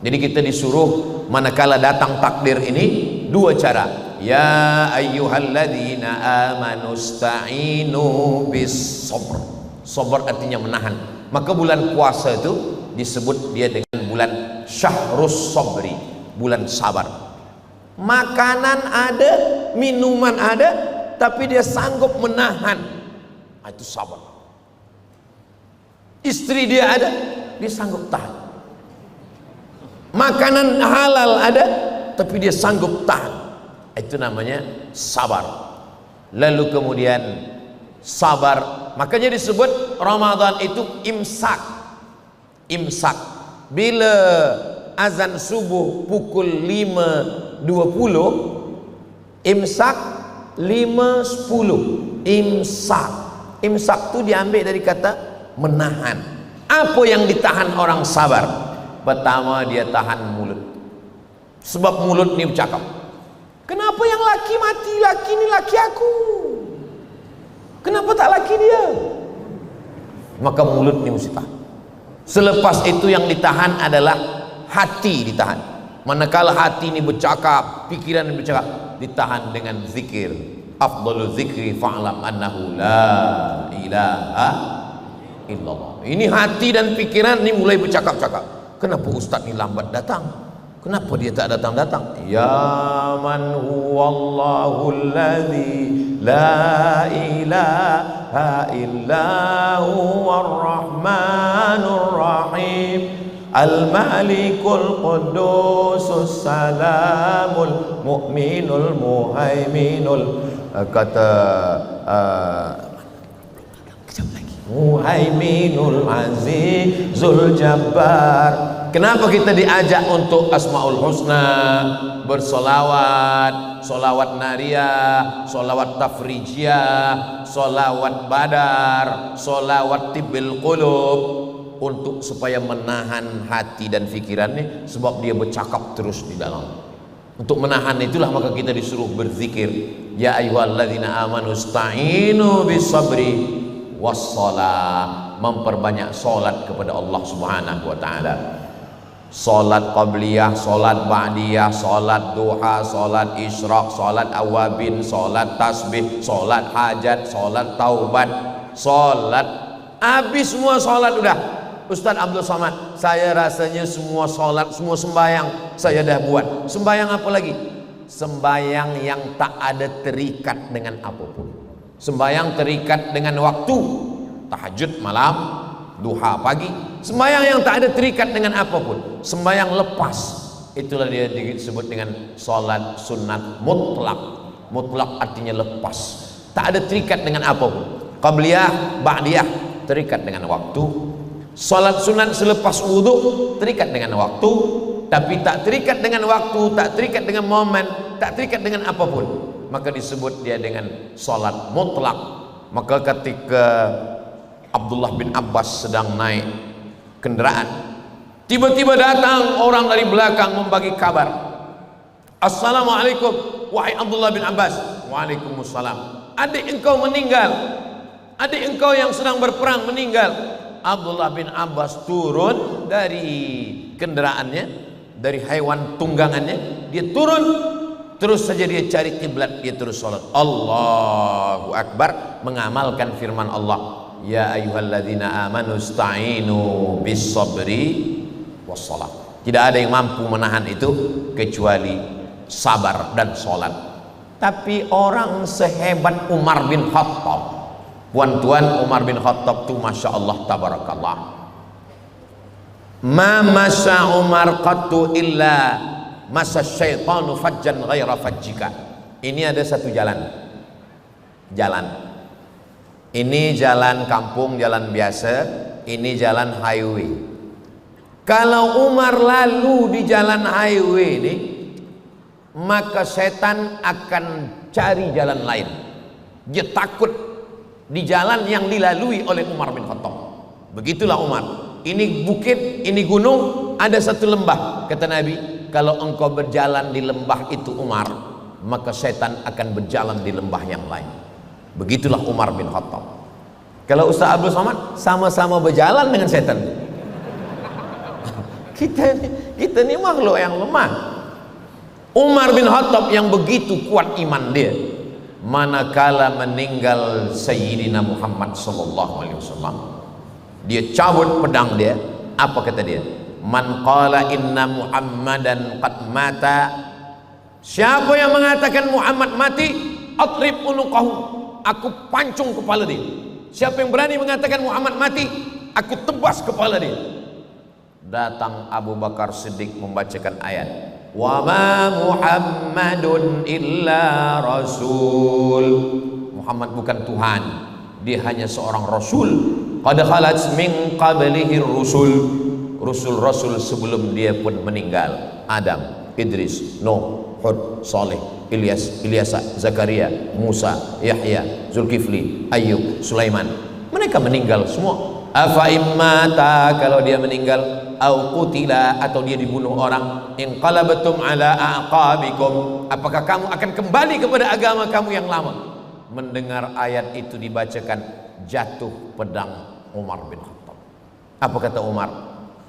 A: Jadi kita disuruh manakala datang takdir ini dua cara. Ya ayyuhalladzina amanu sta'inu bis sabr. Sabar artinya menahan. Maka bulan puasa itu disebut dia dengan bulan syahrus sabri, bulan sabar. Makanan ada, minuman ada, tapi dia sanggup menahan. Itu sabar. Istri dia ada, dia sanggup tahan. Makanan halal ada, tapi dia sanggup tahan. Itu namanya sabar. Lalu kemudian sabar, makanya disebut Ramadan itu imsak. Imsak. Bila azan subuh pukul 5.20, imsak 5.10. Imsak. Imsak itu diambil dari kata menahan. Apa yang ditahan orang sabar? Pertama, dia tahan mulut. Sebab mulut ni bercakap, kenapa yang laki mati? Laki ni laki aku, kenapa tak laki dia? Maka mulut ni mesti tahan. Selepas itu yang ditahan adalah hati, ditahan. Manakala hati ini bercakap, pikiran ini bercakap, ditahan dengan zikir. Afdalu zikri fa'lam annahu la ilaha illallah. Ini hati dan pikiran ini mulai bercakap-cakap. Kenapa ustaz ni lambat datang? Kenapa dia tak datang-datang? Ya man huwallahu alladhi la ilaha illa huwar rahmanur rahim al-malikul qudusus salamul mu'minul muhaiminul, kata Muhaiminul Azizul Jabbar. Kenapa kita diajak untuk Asmaul Husna, bersolawat, solawat nariyah, solawat tafrijiyah, solawat badar, solawat tibbil qulub, untuk supaya menahan hati dan pikirannya, sebab dia bercakap terus di dalam. Untuk menahan itulah maka kita disuruh berzikir. Ya ayyuhalladzina amanu sta'inu bis sabri wassalah, memperbanyak solat kepada Allah Subhanahu wa taala. Solat qabliyah, solat ba'diyah, solat duha, solat isyraq, solat awabin, solat tasbih, solat hajat, solat taubat, solat habis semua solat udah. Ustaz Abdul Somad, saya rasanya semua solat, semua sembahyang saya dah buat. Sembahyang apa lagi? Sembahyang yang tak ada terikat dengan apapun. Sembahyang terikat dengan waktu, tahajud malam, duha pagi. Sembahyang yang tak ada terikat dengan apapun, sembahyang lepas, itulah dia disebut dengan solat sunat mutlak. Mutlak artinya lepas, tak ada terikat dengan apapun. Qabliyah, ba'diyah terikat dengan waktu. Solat sunat selepas wudhu terikat dengan waktu, tapi tak terikat dengan waktu, tak terikat dengan momen, tak terikat dengan apapun, maka disebut dia dengan salat mutlak. Maka ketika Abdullah bin Abbas sedang naik kendaraan, tiba-tiba datang orang dari belakang membagi kabar, Assalamualaikum wahai Abdullah bin Abbas. Waalaikumsalam. Adik engkau meninggal, adik engkau yang sedang berperang meninggal. Abdullah bin Abbas turun dari kendaraannya, dari hewan tunggangannya, dia turun, terus saja dia cari kiblat, dia terus sholat. Allahu Akbar, mengamalkan firman Allah, ya ayyuhalladzina amanu ista'inu bis sabri wassalah. Tidak ada yang mampu menahan itu kecuali sabar dan sholat. Tapi orang sehebat Umar bin Khattab, tuan-tuan, Umar bin Khattab tuh Masya Allah tabarakallah, ma masya Umar qattu illa masa syaitanu fajjan ghaira fajjika. Ini ada satu jalan, ini jalan kampung, jalan biasa, ini jalan highway. Kalau Umar lalu di jalan highway ini, maka setan akan cari jalan lain. Dia takut di jalan yang dilalui oleh Umar bin Khattab. Begitulah Umar. Ini bukit, ini gunung, ada satu lembah. Kata Nabi, kalau engkau berjalan di lembah itu Umar, maka setan akan berjalan di lembah yang lain. Begitulah Umar bin Khattab. Kalau Ustaz Abdul Somad, sama-sama berjalan dengan setan. Kita ini makhluk yang lemah. Umar bin Khattab yang begitu kuat iman dia, manakala meninggal Sayyidina Muhammad sallallahu alaihi wasallam, dia cabut pedang dia. Apa kata dia? Man qala inna Muhammadan qad mata, siapa yang mengatakan Muhammad mati, atrib unuqahu, aku pancung kepala dia. Siapa yang berani mengatakan Muhammad mati, aku tebas kepala dia. Datang Abu Bakar Siddiq membacakan ayat, wa ma Muhammadun illa rasul. Muhammad bukan Tuhan, dia hanya seorang rasul. Qad khalat min qablihi rusul, rasul-rasul sebelum dia pun meninggal. Adam, Idris, Nuh, Hud, Saleh, Ilyas, Ilyasa, Zakaria, Musa, Yahya, Zulkifli, Ayyub, Sulaiman. Mereka meninggal semua. Afa immata, kalau dia meninggal, au qutila, atau dia dibunuh orang, inqalabatum ala aqabikum, apakah kamu akan kembali kepada agama kamu yang lama? Mendengar ayat itu dibacakan, jatuh pedang Umar bin Khattab. Apa kata Umar?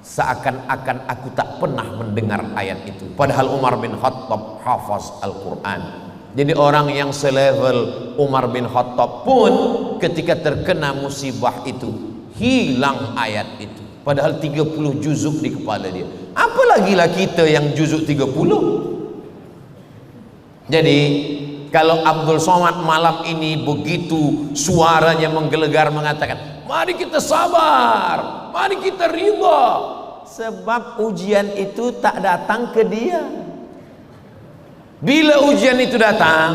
A: Seakan-akan aku tak pernah mendengar ayat itu. Padahal Umar bin Khattab hafaz Al-Quran. Jadi orang yang selevel Umar bin Khattab pun ketika terkena musibah itu hilang ayat itu. Padahal 30 juzuk di kepala dia. Apalagilah kita yang juzuk 30. Jadi kalau Abdul Somad malam ini begitu suaranya menggelegar mengatakan, mari kita sabar, mari kita ridha. Sebab ujian itu tak datang ke dia. Bila ujian itu datang,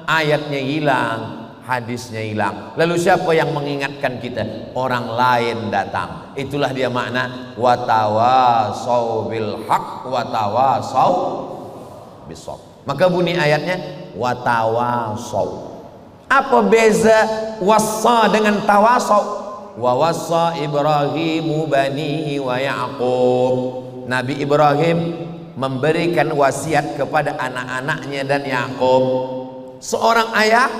A: ayatnya hilang, hadisnya hilang. Lalu siapa yang mengingatkan kita? Orang lain datang. Itulah dia makna watawasau bil haq watawasau bisawab. Maka bunyi ayatnya watawasau. Apa beza wassa dengan tawasau? Wa wassa Ibrahimu banihi wa Ya'qub. Nabi Ibrahim memberikan wasiat kepada anak-anaknya dan Ya'qub. Seorang ayah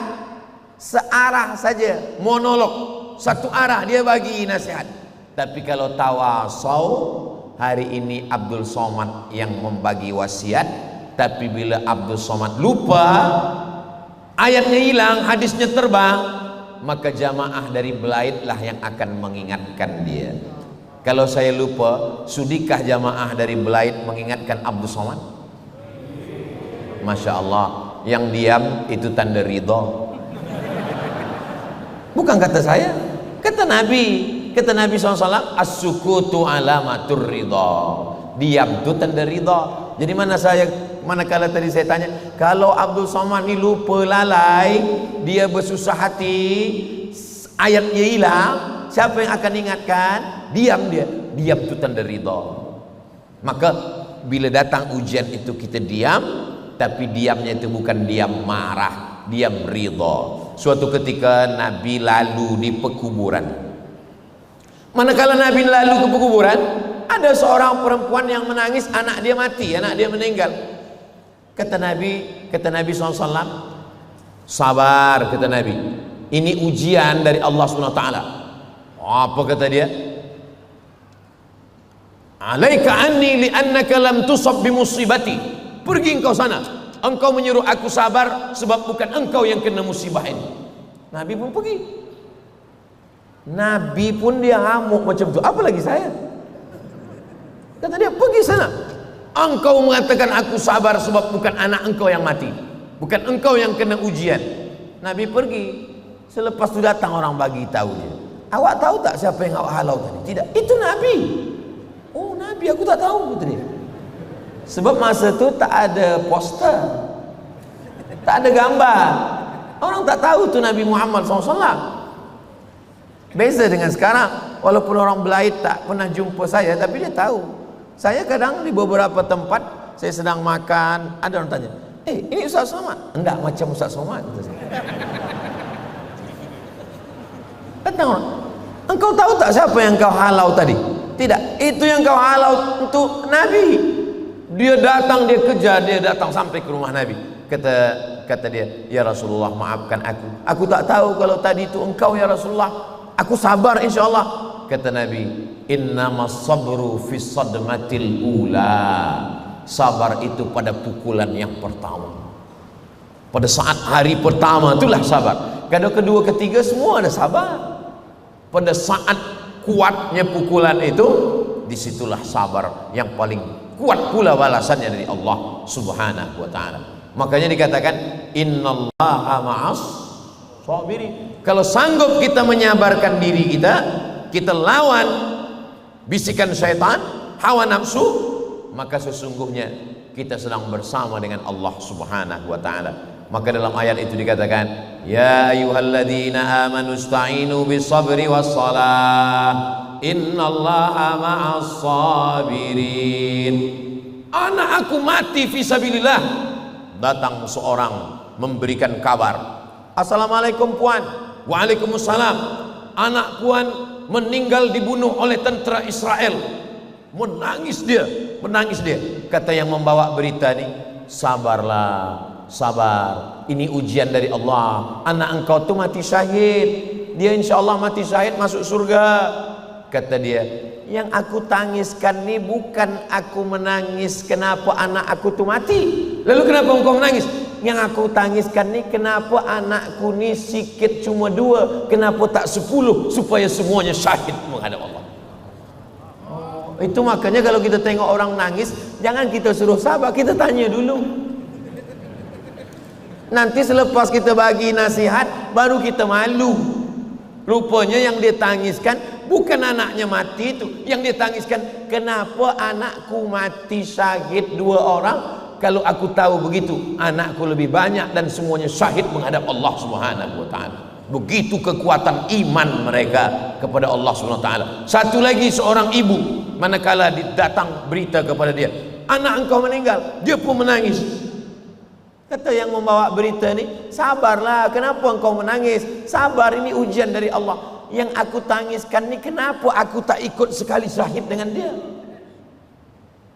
A: searah saja, monolog, satu arah dia bagi nasihat. Tapi kalau tawasau, hari ini Abdul Somad yang membagi wasiat. Tapi bila Abdul Somad lupa, ayatnya hilang, hadisnya terbang, maka jamaah dari Belaid lah yang akan mengingatkan dia. Kalau saya lupa, sudikah jamaah dari Belaid mengingatkan Abdul Somad? Masya Allah, yang diam itu tanda ridha. Bukan kata saya, kata Nabi. Kata Nabi SAW, as-sukutu alamatur ridha. Diam itu tanda ridha. Jadi manakala tadi saya tanya, kalau Abdul Somad ini lupa lalai, dia bersusah hati, ayatnya hilang, siapa yang akan ingatkan? Diam dia. Diam itu tanda ridha. Maka bila datang ujian itu kita diam, tapi diamnya itu bukan diam marah, diam ridha. Suatu ketika Nabi lalu di pekuburan. Manakala Nabi lalu ke pekuburan, ada seorang perempuan yang menangis, anak dia mati, anak dia meninggal. Kata Nabi SAW, sabar, kata Nabi. Ini ujian dari Allah SWT. Apa kata dia? Alaika anni li'annaka lam tusab bimusibati. Pergi engkau sana. Engkau menyuruh aku sabar sebab bukan engkau yang kena musibah ini. Nabi pun pergi. Nabi pun dia ngamuk macam tu. Apalagi saya? Kata dia, pergi sana. Engkau mengatakan aku sabar sebab bukan anak engkau yang mati, bukan engkau yang kena ujian. Nabi pergi. Selepas itu datang orang bagi tahu dia. Awak tahu tak siapa yang awak halau tadi? Tidak. Itu Nabi. Oh Nabi, aku tak tahu, kata dia. Sebab masa tu tak ada poster, tak ada gambar. Orang tak tahu tu Nabi Muhammad SAW. Beza dengan sekarang. Walaupun orang Belait tak pernah jumpa saya, tapi dia tahu. Saya kadang di beberapa tempat, saya sedang makan, ada orang tanya, ini Ustaz Somad? Enggak, macam Ustaz Somad. Kata orang, engkau tahu tak siapa yang kau halau tadi? Tidak, itu yang kau halau untuk Nabi. Dia datang, dia kejar, dia datang sampai ke rumah Nabi. Kata dia, ya Rasulullah, maafkan aku. Aku tak tahu kalau tadi itu engkau ya Rasulullah. Aku sabar insyaAllah. Kata Nabi, innamas sabru fi sadmatil ula. Sabar itu pada pukulan yang pertama. Pada saat hari pertama itulah sabar. Kadang kedua, ketiga semua ada sabar. Pada saat kuatnya pukulan itu, disitulah sabar yang paling kuat pula balasannya dari Allah Subhanahu wa ta'ala. Makanya dikatakan innallaha ma'as sabirin. Kalau sanggup kita menyabarkan diri kita, kita lawan bisikan syaitan, hawa nafsu, maka sesungguhnya kita sedang bersama dengan Allah Subhanahu wa ta'ala. Maka dalam ayat itu dikatakan, ya ayyuhalladzina amanu ista'inu bis-sabri was-salah innallaha ma'as sabirin. Anak aku mati fisabilillah. Datang seorang memberikan kabar, assalamualaikum puan. Waalaikumsalam. Anak puan meninggal dibunuh oleh tentera Israel. Menangis dia. Kata yang membawa berita ini, sabarlah, sabar, ini ujian dari Allah. Anak engkau tu mati syahid, dia insya Allah mati syahid masuk surga. Kata dia, yang aku tangiskan ni bukan aku menangis kenapa anak aku tu mati. Lalu kenapa engkau menangis? Yang aku tangiskan ni kenapa anakku ni sikit cuma 2, kenapa tak 10, supaya semuanya syahid menghadap Allah. Itu makanya kalau kita tengok orang nangis, jangan kita suruh sabar, kita tanya dulu. Nanti selepas kita bagi nasihat, baru kita malu. Rupanya yang dia tangiskan bukan anaknya mati itu. Yang dia tangiskan, kenapa anakku mati syahid 2 orang, kalau aku tahu begitu anakku lebih banyak dan semuanya syahid menghadap Allah Subhanahu wa ta'ala. Begitu kekuatan iman mereka kepada Allah Subhanahu wa ta'ala. Satu lagi, seorang ibu, manakala datang berita kepada dia, anak engkau meninggal, dia pun menangis. Kata yang membawa berita ni, sabarlah, kenapa engkau menangis? Sabar, ini ujian dari Allah. Yang aku tangiskan ni kenapa aku tak ikut sekali syahid dengan dia?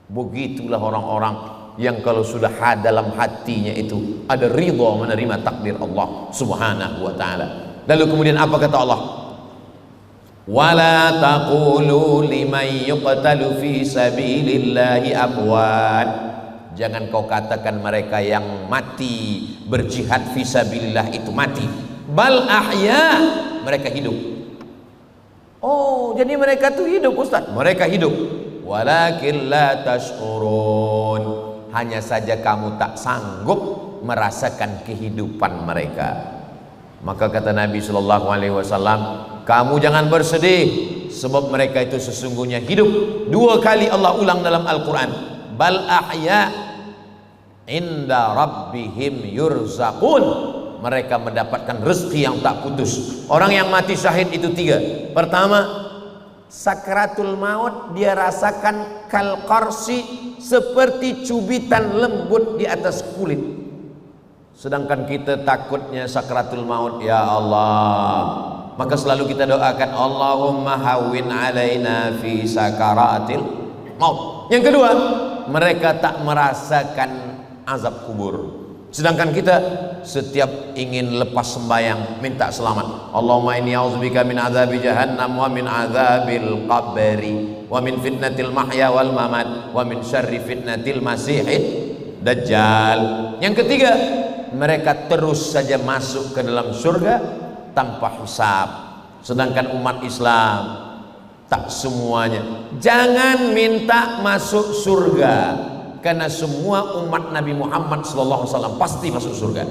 A: Begitulah orang-orang yang kalau sudah dalam hatinya itu ada ridha menerima takdir Allah Subhanahu wa ta'ala. Lalu kemudian apa kata Allah? Wala taqulu liman yuqtalu fi sabilillahi amwat. Jangan kau katakan mereka yang mati berjihad fi sabilillah itu mati. Bal ahya, mereka hidup. Oh, jadi mereka tu hidup, Ustaz. Mereka hidup. Walakin la tash'urun. Hanya saja kamu tak sanggup merasakan kehidupan mereka. Maka kata Nabi sallallahu alaihi wasallam, kamu jangan bersedih sebab mereka itu sesungguhnya hidup. 2 kali Allah ulang dalam Al-Quran. Bal ahya inda rabbihim yurzaqun. Mereka mendapatkan rezeki yang tak putus. Orang yang mati syahid itu 3. Pertama, sakratul maut dia rasakan kal qarsi, seperti cubitan lembut di atas kulit. Sedangkan kita takutnya sakratul maut, ya Allah, maka selalu kita doakan Allahumma hawwin alaina fi sakaratil maut. Yang kedua, mereka tak merasakan azab kubur. Sedangkan kita setiap ingin lepas sembahyang minta selamat. Allahumma inni a'udzubika min azabi jahannam wa min azabil qabri wa min fitnatil mahya wal mamat wa min syarri fitnatil masihid dajjal. Yang ketiga, mereka terus saja masuk ke dalam surga tanpa hisab. Sedangkan umat Islam tak semuanya. Jangan minta masuk surga, karena semua umat Nabi Muhammad SAW pasti masuk surga.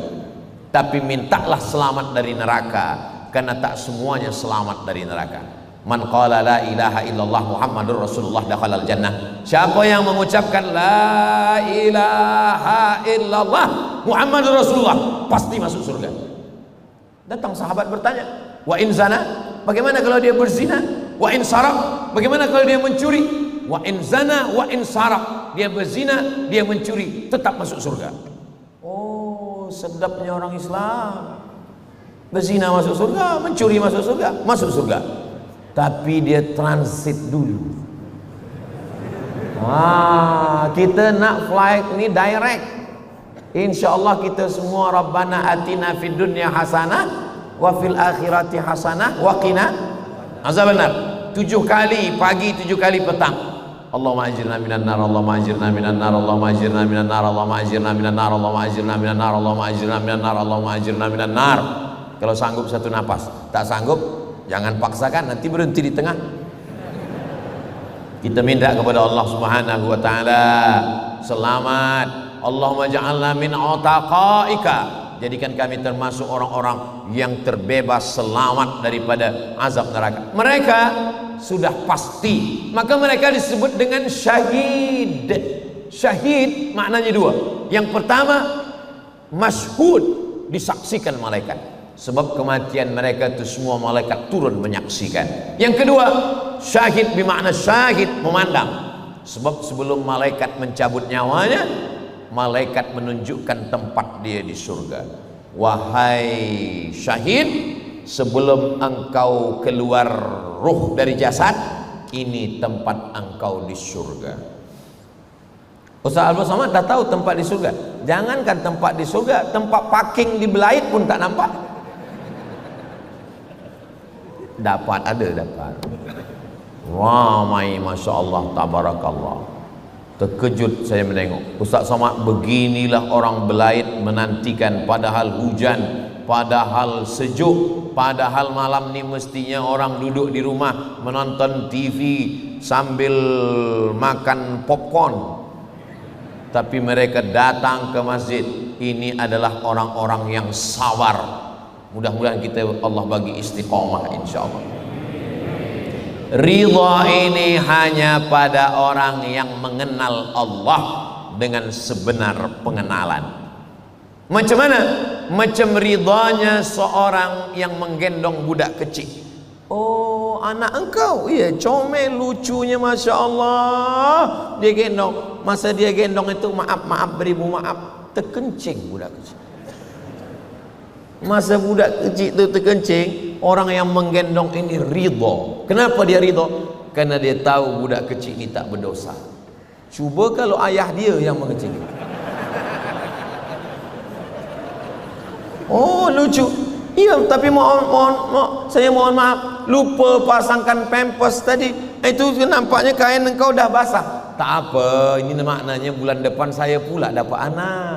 A: Tapi mintalah selamat dari neraka, karena tak semuanya selamat dari neraka. Man qala la ilaha illallah Muhammadur Rasulullah dakhalal jannah. Siapa yang mengucapkan la ilaha illallah Muhammadur Rasulullah pasti masuk surga. Datang sahabat bertanya, wa in zana, bagaimana kalau dia berzina? Wa in saraq, bagaimana kalau dia mencuri? Wa in zana wa in saraq, dia berzina, dia mencuri, tetap masuk surga. Oh, sedapnya orang Islam. Berzina masuk surga, mencuri masuk surga, masuk surga. Tapi dia transit dulu. Kita nak flight ni direct. InsyaAllah kita semua Rabbana atina fid dunya hasanah wa fil akhirati hasanah wa qina azabannar. 7 kali pagi, 7 kali petang. Allahumma ajirna minan nar, Allahumma ajirna minan nar, Allahumma ajirna minan nar, Allahumma ajirna minan nar, Allahumma ajirna minan nar, Allahumma ajirna minan nar, Allahumma ajirna minan nar. Kalau sanggup 1 napas, tak sanggup jangan paksakan, nanti berhenti di tengah. Kita minta kepada Allah Subhanahu wa taala selamat. Allahumma ja'alna min utaqaika, jadikan kami termasuk orang-orang yang terbebas selamat daripada azab neraka. Mereka sudah pasti, maka mereka disebut dengan syahid. Syahid maknanya 2. Yang pertama, masyhud, disaksikan malaikat. Sebab kematian mereka itu semua malaikat turun menyaksikan. Yang kedua, syahid bermakna syahid, memandang. Sebab sebelum malaikat mencabut nyawanya, malaikat menunjukkan tempat dia di surga. Wahai syahid, sebelum engkau keluar ruh dari jasad, ini tempat engkau di surga. Ustaz Abdul Somad dah tahu tempat di surga. Jangankan tempat di surga, tempat parking di Belait pun tak nampak. Dapat. Wah, masya Allah, tabarakallah. Terkejut saya menengok. Ustaz Somad, beginilah orang Belait menantikan, padahal hujan, padahal sejuk, padahal malam ni mestinya orang duduk di rumah menonton TV sambil makan popcorn. Tapi mereka datang ke masjid. Ini adalah orang-orang yang sabar. Mudah-mudahan kita Allah bagi istiqomah insyaallah. Ridha ini hanya pada orang yang mengenal Allah dengan sebenar pengenalan. Macam mana? Macam ridhanya seorang yang menggendong budak kecil. Oh, anak engkau? Iya, comel, lucunya masya Allah. Dia gendong. Masa dia gendong itu maaf beribu maaf, terkencing budak kecil. Masa budak kecil itu terkencing, orang yang menggendong ini ridho. Kenapa dia ridho? Karena dia tahu budak kecil ini tak berdosa. Cuba kalau ayah dia yang mengencing. Oh, lucu. Iya, tapi saya mohon maaf, lupa pasangkan pampers tadi. Itu nampaknya kain engkau dah basah. Tak apa, ini maknanya bulan depan saya pula dapat anak.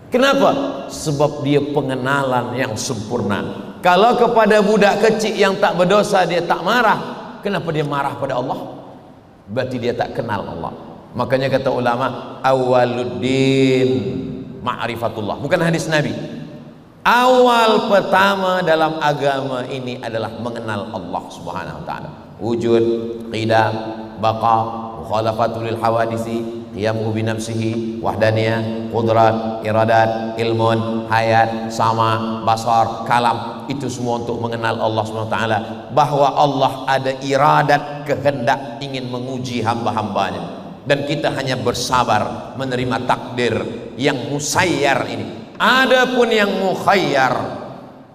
A: Kenapa? Sebab dia pengenalan yang sempurna. Kalau kepada budak kecil yang tak berdosa dia tak marah, kenapa dia marah pada Allah? Berarti dia tak kenal Allah. Makanya kata ulama, awaluddin ma'rifatullah. Bukan hadis Nabi. Awal pertama dalam agama ini adalah mengenal Allah Subhanahu wa taala. Wujud, qidam, baqa, mukhalafatul lil hawadisi, qiyamuhu bi nafsihi, wahdaniyah, qudrat, iradat, ilmun, hayat, sama, basar, kalam. Itu semua untuk mengenal Allah Subhanahu wa taala, bahwa Allah ada iradat, kehendak ingin menguji hamba-hambanya, dan kita hanya bersabar menerima takdir yang musayyar ini. Adapun yang mukhayyar,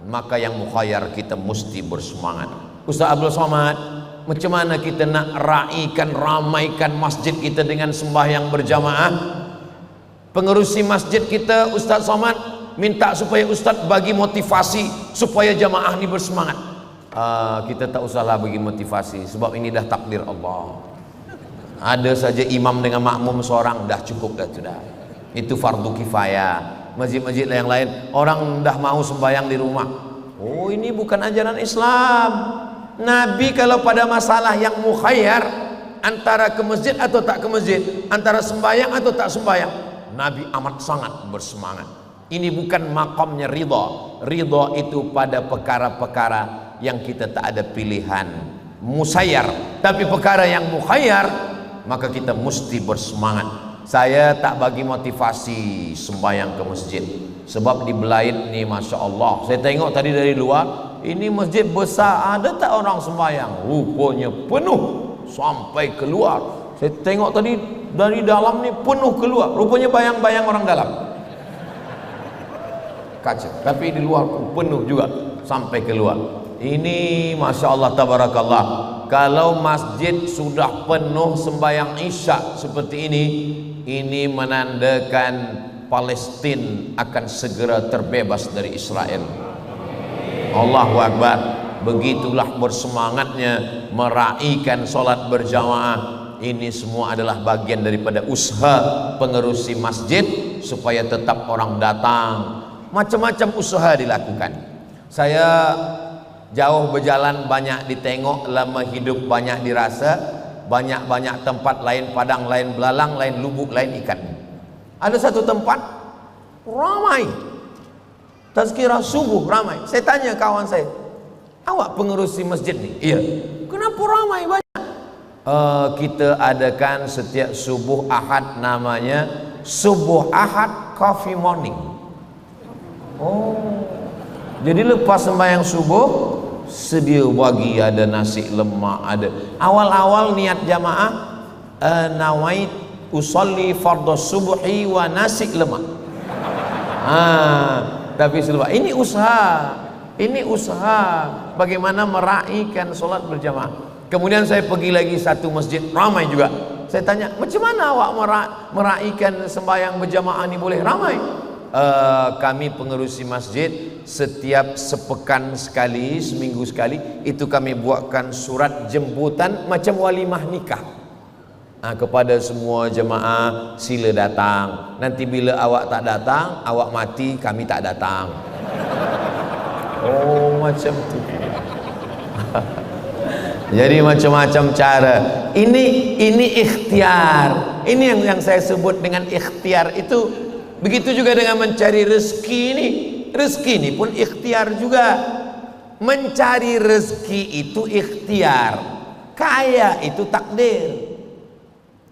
A: maka yang mukhayyar kita mesti bersemangat. Ustaz Abdul Somad, macam mana kita nak ramaikan masjid kita dengan sembahyang berjamaah? Pengerusi masjid kita Ustaz Somad minta supaya Ustaz bagi motivasi supaya jamaah ini bersemangat. Kita tak usahlah bagi motivasi, sebab ini dah takdir Allah. Ada saja imam dengan makmum seorang dah cukup dah sudah. Itu fardu kifayah. Masjid-masjid yang lain orang dah mau sembahyang di rumah. Oh, ini bukan ajaran Islam. Nabi kalau pada masalah yang mukhayyar antara ke masjid atau tak ke masjid, antara sembahyang atau tak sembahyang, Nabi amat sangat bersemangat. Ini bukan makamnya ridha. Ridha itu pada perkara-perkara yang kita tak ada pilihan, musayyar. Tapi perkara yang mukhayyar, maka kita mesti bersemangat. Saya tak bagi motivasi sembahyang ke masjid, sebab di Belaid ni Masya Allah, saya tengok tadi dari luar, ini masjid besar, ada tak orang sembahyang? Rupanya penuh sampai keluar. Saya tengok tadi dari dalam ni penuh keluar, rupanya bayang-bayang orang dalam kaca, tapi di luar pun penuh juga sampai keluar. Ini Masya Allah tabarakallah. Kalau masjid sudah penuh sembahyang isya seperti ini menandakan Palestina akan segera terbebas dari Israel. Allahu Akbar. Begitulah bersemangatnya meraihkan solat berjamaah. Ini semua adalah bagian daripada usaha pengerusi masjid supaya tetap orang datang. Macam-macam usaha dilakukan. Saya jauh berjalan, banyak ditengok, lama hidup banyak dirasa, banyak-banyak tempat, lain padang, lain belalang, lain lubuk, lain ikan. Ada satu tempat ramai, tazkirah subuh ramai. Saya tanya kawan saya, awak pengerusi masjid ni? Iya. Kenapa ramai banyak? Kita adakan setiap subuh Ahad, namanya Subuh Ahad Coffee Morning. Oh, jadi lepas sembahyang subuh sedia bagi, ada nasi lemak, ada. Awal-awal niat jamaah nawait usolli fardhu subuhi wa nasi lemak. Tapi setelah ini usaha bagaimana meraihkan solat berjamaah. Kemudian saya pergi lagi satu masjid ramai juga. Saya tanya, macam mana awak meraihkan sembahyang berjamaah ini boleh ramai? Kami pengerusi masjid setiap sepekan sekali, seminggu sekali, itu kami buatkan surat jemputan macam walimah nikah. Kepada semua jemaah, sila datang. Nanti bila awak tak datang, awak mati, kami tak datang. Oh, macam tu. Jadi macam-macam cara. Ini ikhtiar. Ini yang saya sebut dengan ikhtiar itu. Begitu juga dengan mencari rezeki ini. Rezeki ini pun ikhtiar juga. Mencari rezeki itu ikhtiar, kaya itu takdir.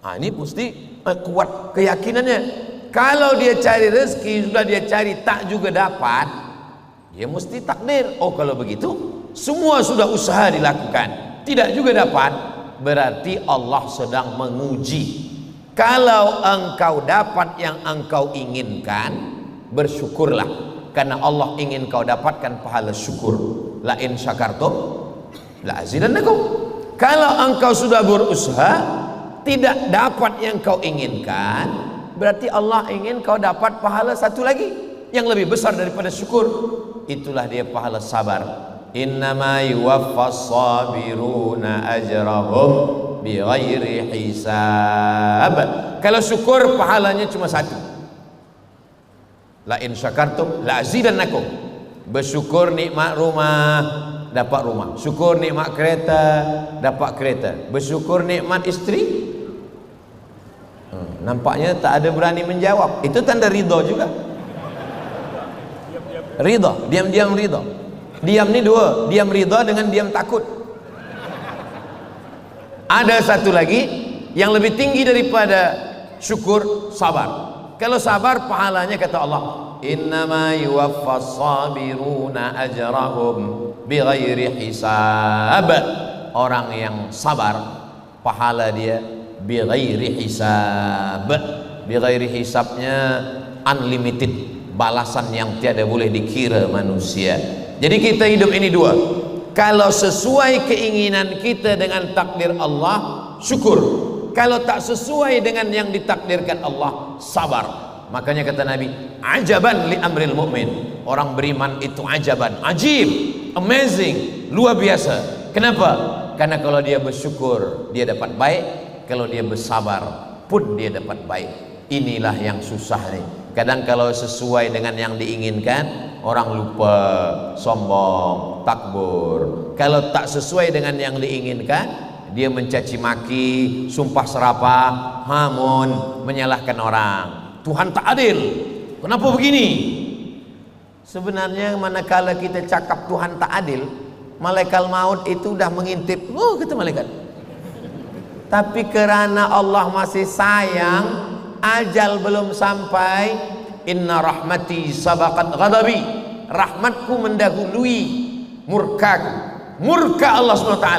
A: Ini mesti kuat keyakinannya. Kalau dia cari rezeki, sudah dia cari tak juga dapat, dia mesti takdir. Oh, kalau begitu semua sudah usaha dilakukan, tidak juga dapat, berarti Allah sedang menguji. Kalau engkau dapat yang engkau inginkan, bersyukurlah, karena Allah ingin kau dapatkan pahala syukur. La in syakartum la azidannakum. Kalau engkau sudah berusaha tidak dapat yang kau inginkan, berarti Allah ingin kau dapat pahala satu lagi yang lebih besar daripada syukur. Itulah dia pahala sabar. Innama yuwaffas sabiruna ajrahum bighairi hisab. Kalau syukur pahalanya cuma satu. La in syakartum la azidannakum. Bersyukur nikmat rumah, dapat rumah. Syukur nikmat kereta, dapat kereta. Bersyukur nikmat isteri, nampaknya tak ada berani menjawab. Itu tanda ridha juga. Ridha, diam-diam ridha. Diam ni dua, diam ridha dengan diam takut. Ada satu lagi yang lebih tinggi daripada syukur, sabar. Kalau sabar pahalanya kata Allah, innama yuwaffas sabiruna ajrahum bighairi hisab. Orang yang sabar pahala dia bighairi hisab. Bighairi hisabnya unlimited, balasan yang tiada boleh dikira manusia. Jadi kita hidup ini dua. Kalau sesuai keinginan kita dengan takdir Allah, syukur. Kalau tak sesuai dengan yang ditakdirkan Allah, sabar. Makanya kata Nabi, ajaban li amril mu'min. Orang beriman itu ajaban, ajib, amazing, luar biasa. Kenapa? Karena kalau dia bersyukur dia dapat baik, kalau dia bersabar pun dia dapat baik. Inilah yang susah nih. Kadang kalau sesuai dengan yang diinginkan, orang lupa, sombong, takbur. Kalau tak sesuai dengan yang diinginkan, dia mencaci maki, sumpah serapah, hamun, menyalahkan orang. Tuhan tak adil. Kenapa begini? Sebenarnya manakala kita cakap Tuhan tak adil, malaikat maut itu dah mengintip. Oh, kata malaikat. Tapi kerana Allah masih sayang, ajal belum sampai, inna rahmati sabaqat ghadabi. Rahmatku mendahului murkaku. Murka Allah SWT.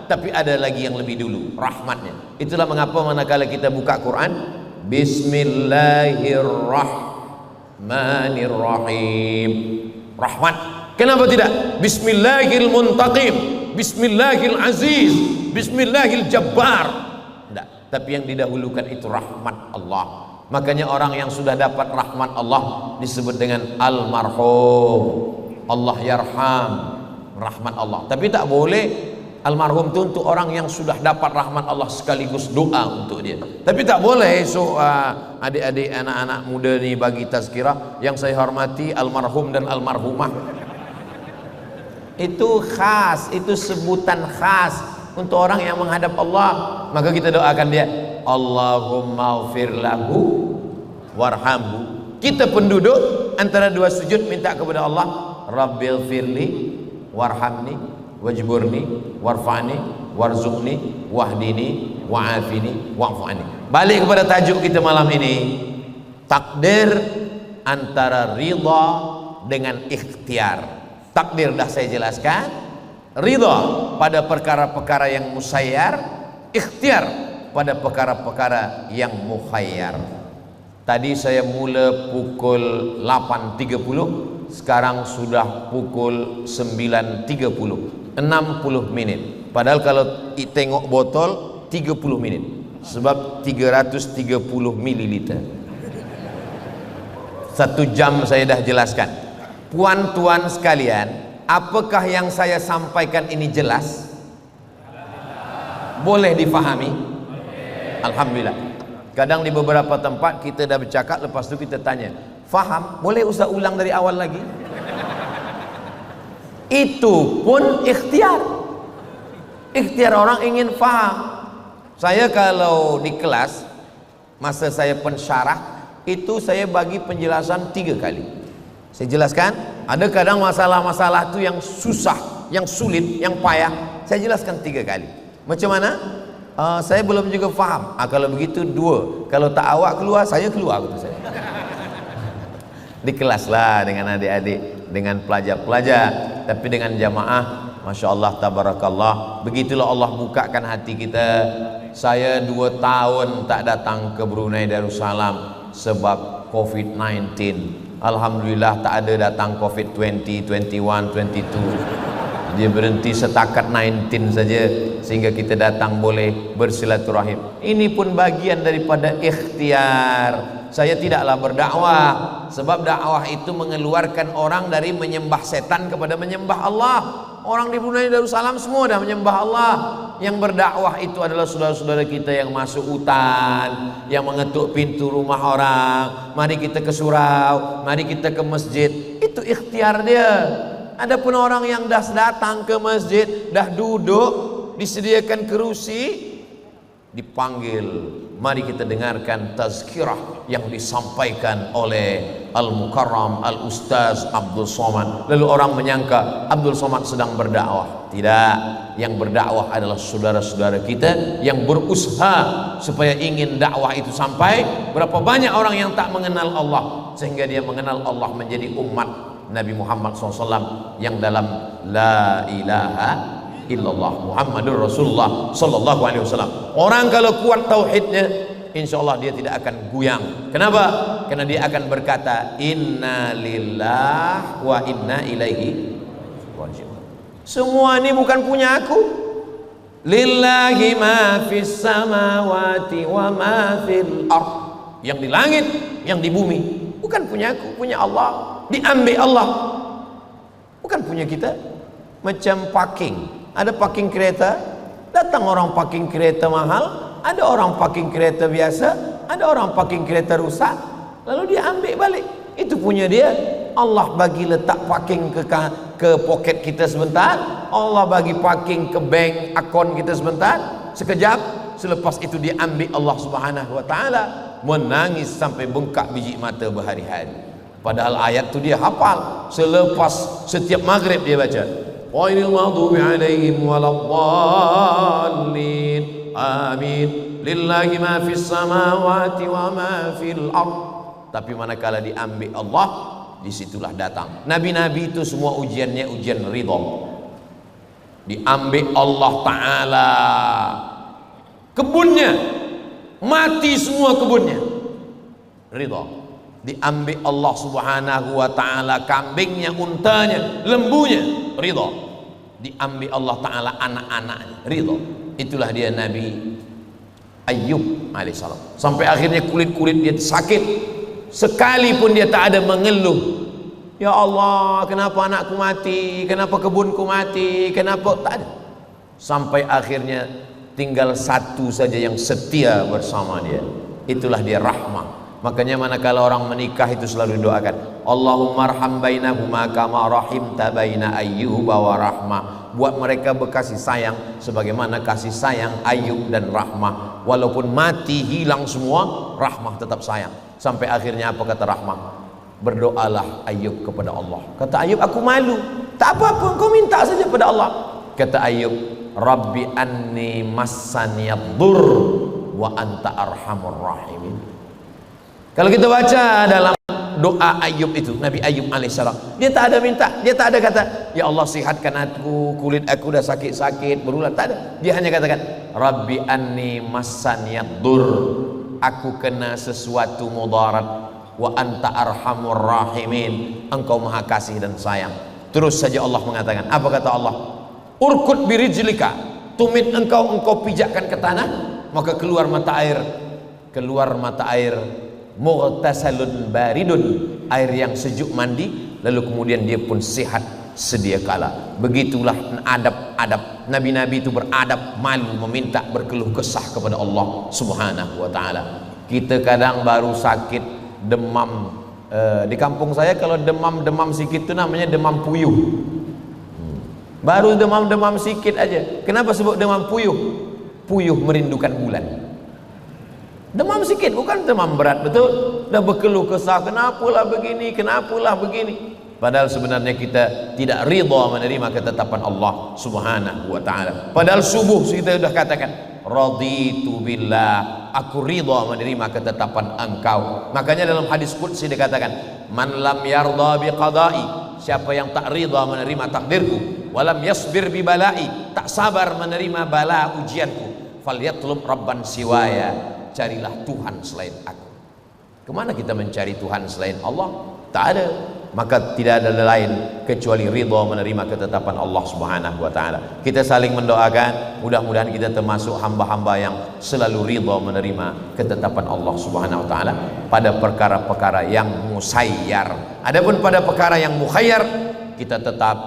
A: Tapi ada lagi yang lebih dulu, rahmatnya. Itulah mengapa manakala kita buka Quran, Bismillahirrahmanirrahim. Rahmat. Kenapa tidak? Bismillahil muntaqim, Bismillahil aziz, Bismillahil jabbar. Tidak. Tapi yang didahulukan itu rahmat Allah. Makanya orang yang sudah dapat rahmat Allah disebut dengan almarhum. Allah yarham, rahmat Allah. Tapi tak boleh almarhum itu untuk orang yang sudah dapat rahmat Allah sekaligus doa untuk dia. Tapi tak boleh adik-adik anak-anak muda ni bagi tazkirah. Yang saya hormati almarhum dan almarhumah. Itu khas, itu sebutan khas untuk orang yang menghadap Allah. Maka kita doakan dia, Allahumma ghfir lahu warhamhu. Kita penduduk antara dua sujud minta kepada Allah, Rabbil firli warhamni wajburni warfa'ni warzuqni wahdini wa'afini wa'fu'ani. Balik kepada tajuk kita malam ini, takdir antara ridha dengan ikhtiar. Takdir dah saya jelaskan, ridha pada perkara-perkara yang musayyar, ikhtiar pada perkara-perkara yang mukhayyar. Tadi saya mula pukul 8.30, sekarang sudah pukul 9.30, 60 minit. Padahal kalau tengok botol 30 minit, sebab 330 mililiter. 1 jam saya dah jelaskan. Puan-tuan sekalian, apakah yang saya sampaikan ini jelas? Boleh difahami? Alhamdulillah. Kadang di beberapa tempat kita dah bercakap, lepas tu kita tanya, faham? Boleh Ustaz ulang dari awal lagi? Itu pun ikhtiar. Ikhtiar orang ingin faham. Saya kalau di kelas, masa saya pensyarah, itu saya bagi penjelasan 3 kali. Saya jelaskan, ada kadang masalah-masalah itu yang susah, yang sulit, yang payah, saya jelaskan 3 kali. Macam mana? Saya belum juga faham. Kalau begitu 2. Kalau tak awak keluar, saya keluar, kata saya. Di kelas lah dengan adik-adik, dengan pelajar-pelajar, tapi dengan jamaah, Masya Allah, tabarakallah. Begitulah Allah bukakan hati kita. Saya 2 tahun tak datang ke Brunei Darussalam sebab COVID-19. Alhamdulillah tak ada datang COVID 20, 21, 22. Dia berhenti setakat 19 saja, sehingga kita datang boleh bersilaturahim. Ini pun bagian daripada ikhtiar. Saya tidaklah berdakwah, sebab dakwah itu mengeluarkan orang dari menyembah setan kepada menyembah Allah. Orang di Brunei Darussalam semua dah menyembah Allah. Yang berdakwah itu adalah saudara-saudara kita yang masuk hutan, yang mengetuk pintu rumah orang. Mari kita ke surau, mari kita ke masjid. Itu ikhtiar dia. Adapun orang yang dah datang ke masjid, dah duduk, disediakan kerusi, dipanggil, mari kita dengarkan tazkirah yang disampaikan oleh Al-Mukarram Al-Ustaz Abdul Somad. Lalu orang menyangka Abdul Somad sedang berdakwah. Tidak, yang berdakwah adalah saudara-saudara kita yang berusaha supaya ingin dakwah itu sampai. Berapa banyak orang yang tak mengenal Allah, sehingga dia mengenal Allah menjadi umat Nabi Muhammad SAW yang dalam la ilaha illallah Muhammadur Rasulullah sallallahu alaihi wasallam. Orang kalau kuat tauhidnya, insyaallah dia tidak akan goyang. Kenapa? Karena dia akan berkata inna lillah wa inna ilaihi raji'un. Semua ini bukan punya aku. Lillahi ma fis samawati wa ma fil ardh yang di langit, yang di bumi. Bukan punya aku, punya Allah. Diambil Allah, bukan punya kita. Macam parking, ada parking kereta, datang orang parking kereta mahal, ada orang parking kereta biasa, ada orang parking kereta rusak, lalu dia ambil balik. Itu punya dia. Allah bagi letak parking ke poket kita sebentar, Allah bagi parking ke bank akun kita sebentar, sekejap, selepas itu dia ambil Allah Subhanahu wa taala. Menangis sampai bengkak biji mata berhari-hari. Padahal ayat tu dia hafal, selepas setiap maghrib dia baca, ghairil maghdubi alaihim waladdallin, amin, lillahi ma fis samawati wa ma fil ard. Tapi manakala diambil Allah, disitulah datang. Nabi-nabi itu semua ujiannya ujian ridha. Diambil Allah Ta'ala, kebunnya mati semua, kebunnya ridha. Diambil Allah Subhanahu wa Ta'ala, kambingnya, untanya, lembunya, ridha. Diambil Allah Ta'ala, anak-anaknya, ridha. Itulah dia Nabi Ayyub alaihissalam. Sampai akhirnya kulit-kulit dia sakit, sekalipun dia tak ada mengeluh, ya Allah kenapa anakku mati, kenapa kebunku mati, kenapa, tak ada. Sampai akhirnya tinggal satu saja yang setia bersama dia, itulah dia Rahmah. Makanya manakala orang menikah itu selalu doakan, Allahumma arham bainahuma kama rahimta baina Ayyuba wa Rahmah. Buat mereka berkasih sayang sebagaimana kasih sayang Ayyub dan Rahmah. Walaupun mati hilang semua, Rahmah tetap sayang. Sampai akhirnya apa kata Rahmah? Berdoalah Ayyub kepada Allah. Kata Ayyub, aku malu. Tak apa-apa, kau minta saja pada Allah. Kata Ayyub, Rabbi anni massaniyad-dur wa anta arhamur rahimin. Kalau kita baca dalam doa Ayyub itu, Nabi Ayyub alaihissalam, dia tak ada minta, dia tak ada kata, ya Allah sihatkan aku, kulit aku dah sakit-sakit berulang, tak ada. Dia hanya katakan, Rabbi anni massaniyad-dur, aku kena sesuatu mudarat, wa anta arhamur rahimin, engkau maha kasih dan sayang. Terus saja Allah mengatakan, apa kata Allah? Urkut birijlika, tumit engkau pijakkan ke tanah, maka keluar mata air mughtasalun baridun, air yang sejuk mandi, lalu kemudian dia pun sehat sedia kala. Begitulah adab nabi-nabi itu, beradab, malu, meminta, berkeluh kesah kepada Allah Subhanahu wa taala. Kita kadang baru sakit demam, di kampung saya kalau demam sikit itu namanya demam puyuh. Baru demam sikit aja. Kenapa sebut demam puyuh? Puyuh merindukan bulan. Demam sikit, bukan demam berat, betul? Dah berkeluh kesah, kenapalah begini. Padahal sebenarnya kita tidak ridha menerima ketetapan Allah Subhanahu wa taala. Padahal subuh kita sudah katakan, raditu billah, aku ridha menerima ketetapan engkau. Makanya dalam hadis qudsi dikatakan, man lam yarda bi qada'i, siapa yang tak ridha menerima takdirku, walam yasbir bi bala'i, tak sabar menerima bala ujianku, falyatlub rabban siwaya, carilah Tuhan selain aku. Kemana kita mencari Tuhan selain Allah? Tak ada. Maka tidak ada lain kecuali ridha menerima ketetapan Allah Subhanahu wa taala. Kita saling mendoakan, mudah-mudahan kita termasuk hamba-hamba yang selalu ridha menerima ketetapan Allah Subhanahu wa taala pada perkara-perkara yang musayyar. Adapun pada perkara yang mukhayyar, kita tetap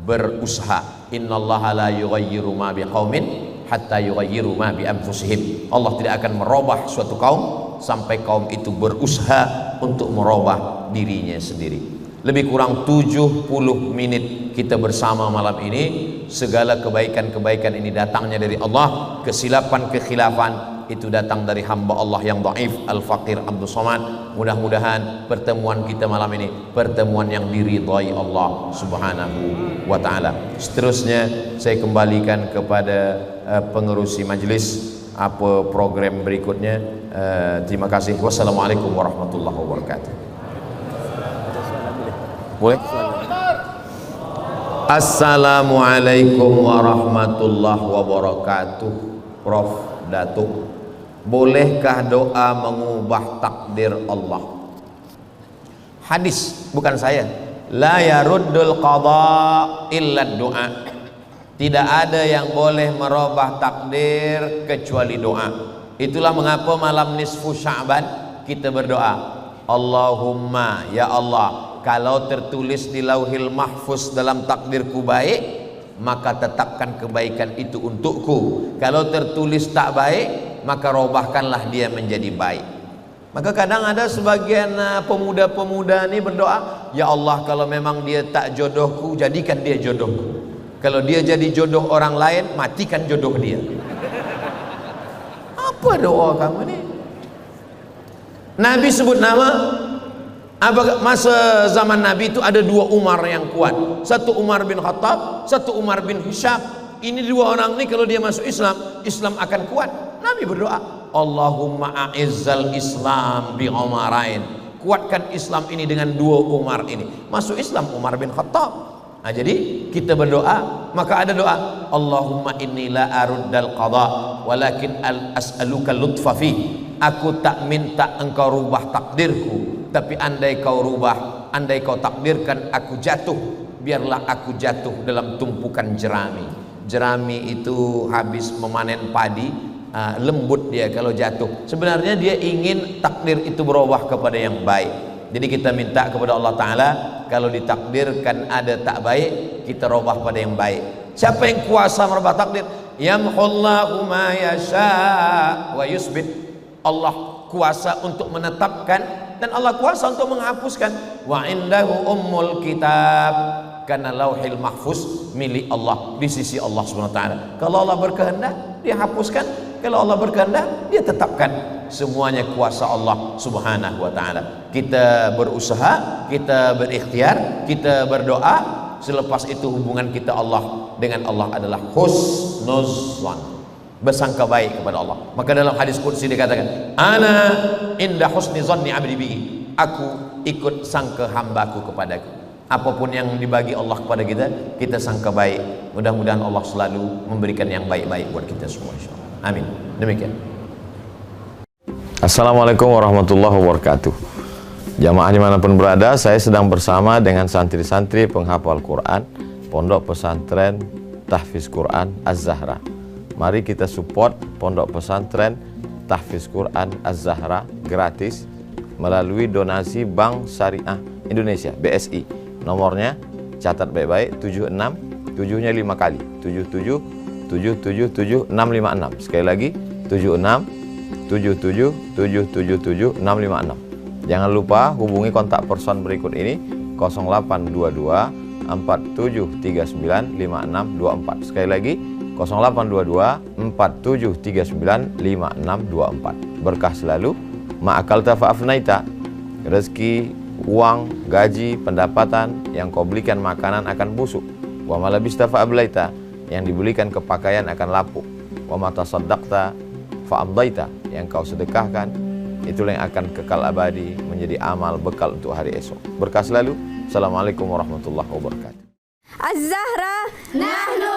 A: berusaha. Innallaha la yughayyiru ma biqaumin hatta yughayyiru ma bi anfusihim. Allah tidak akan merubah suatu kaum sampai kaum itu berusaha untuk merubah dirinya sendiri. Lebih kurang 70 menit kita bersama malam ini. Segala kebaikan-kebaikan ini datangnya dari Allah. Kesilapan-kekhilafan itu datang dari hamba Allah yang dhaif, al-faqir, Abdus Somad. Mudah-mudahan pertemuan kita malam ini pertemuan yang diridhai Allah Subhanahu wa taala. Seterusnya saya kembalikan kepada pengerusi majlis apa program berikutnya. Terima kasih. Wassalamualaikum warahmatullahi wabarakatuh. Boleh? Assalamualaikum warahmatullahi wabarakatuh. Prof. Datuk, bolehkah doa mengubah takdir Allah? Hadis, bukan saya. La yaruddul qada illa doa. Tidak ada yang boleh merubah takdir kecuali doa. Itulah mengapa malam nisfu Sya'ban kita berdoa, Allahumma, ya Allah, kalau tertulis di lauhil mahfuz dalam takdirku baik, maka tetapkan kebaikan itu untukku. Kalau tertulis tak baik, maka robahkanlah dia menjadi baik. Maka kadang ada sebagian pemuda-pemuda ini berdoa, ya Allah, kalau memang dia tak jodohku, jadikan dia jodohku. Kalau dia jadi jodoh orang lain, matikan jodoh dia. Apa doa kamu ini? Nabi sebut nama. Masa zaman Nabi itu ada dua Umar yang kuat. Satu Umar bin Khattab, satu Umar bin Hisham. Ini dua orang ini kalau dia masuk Islam, Islam akan kuat. Nabi berdoa, Allahumma a'izzal Islam bi Umarain. Kuatkan Islam ini dengan dua Umar ini. Masuk Islam Umar bin Khattab. Nah, jadi kita berdoa, maka ada doa, Allahumma inni la aruddal qada walakin as'aluka lutfa fi. Aku tak minta engkau rubah takdirku, tapi andai kau rubah, andai kau takdirkan aku jatuh, biarlah aku jatuh dalam tumpukan jerami. Jerami itu habis memanen padi, lembut dia kalau jatuh. Sebenarnya dia ingin takdir itu berubah kepada yang baik. Jadi kita minta kepada Allah Ta'ala, kalau ditakdirkan ada tak baik, kita rubah pada yang baik. Siapa yang kuasa merubah takdir? Yamhullahu ma yasha wa yusbit. Allah kuasa untuk menetapkan dan Allah kuasa untuk menghapuskan. Wa indahu ummul kitab, karena lauhil mahfuz milik Allah, di sisi Allah SWT. Kalau Allah berkehendak, dia hapuskan. Kalau Allah berkehendak, dia tetapkan. Semuanya kuasa Allah Subhanahu wa ta'ala. Kita berusaha, kita berikhtiar, kita berdoa. Selepas itu hubungan kita Allah dengan Allah adalah husnuzan, bersangka baik kepada Allah. Maka dalam hadis qudsi dikatakan, ana inda husni zanni abdi bihi. Aku ikut sangka hambaku kepadaku. Apapun yang dibagi Allah kepada kita, kita sangka baik. Mudah-mudahan Allah selalu memberikan yang baik-baik buat kita semua, insyaallah. Amin. Demikian.
B: Assalamualaikum warahmatullahi wabarakatuh. Jamaah dimanapun berada, saya sedang bersama dengan santri-santri penghafal Quran Pondok Pesantren Tahfiz Quran Az-Zahra. Mari kita support Pondok Pesantren Tahfiz Quran Az-Zahra gratis melalui donasi Bank Syariah Indonesia (BSI). Nomornya catat baik-baik, 76 7-nya 5 kali, 77 777 656. Sekali lagi, 76 77 777 656. Jangan lupa hubungi kontak person berikut ini, 0822 4739 5624. Sekali lagi, 0822 4739 5624. Berkah selalu. Ma'akalta fa'afnaita. Rezeki, uang, gaji, pendapatan yang kau belikan makanan akan busuk. Wa malabista fa'ablaita. Yang dibelikan kepakaian akan lapuk. Wa matasaddaqta fa'amdaita. Yang kau sedekahkan, itulah yang akan kekal abadi menjadi amal bekal untuk hari esok. Berkah selalu. Assalamualaikum warahmatullahi wabarakatuh.
C: Az-Zahra, nahnu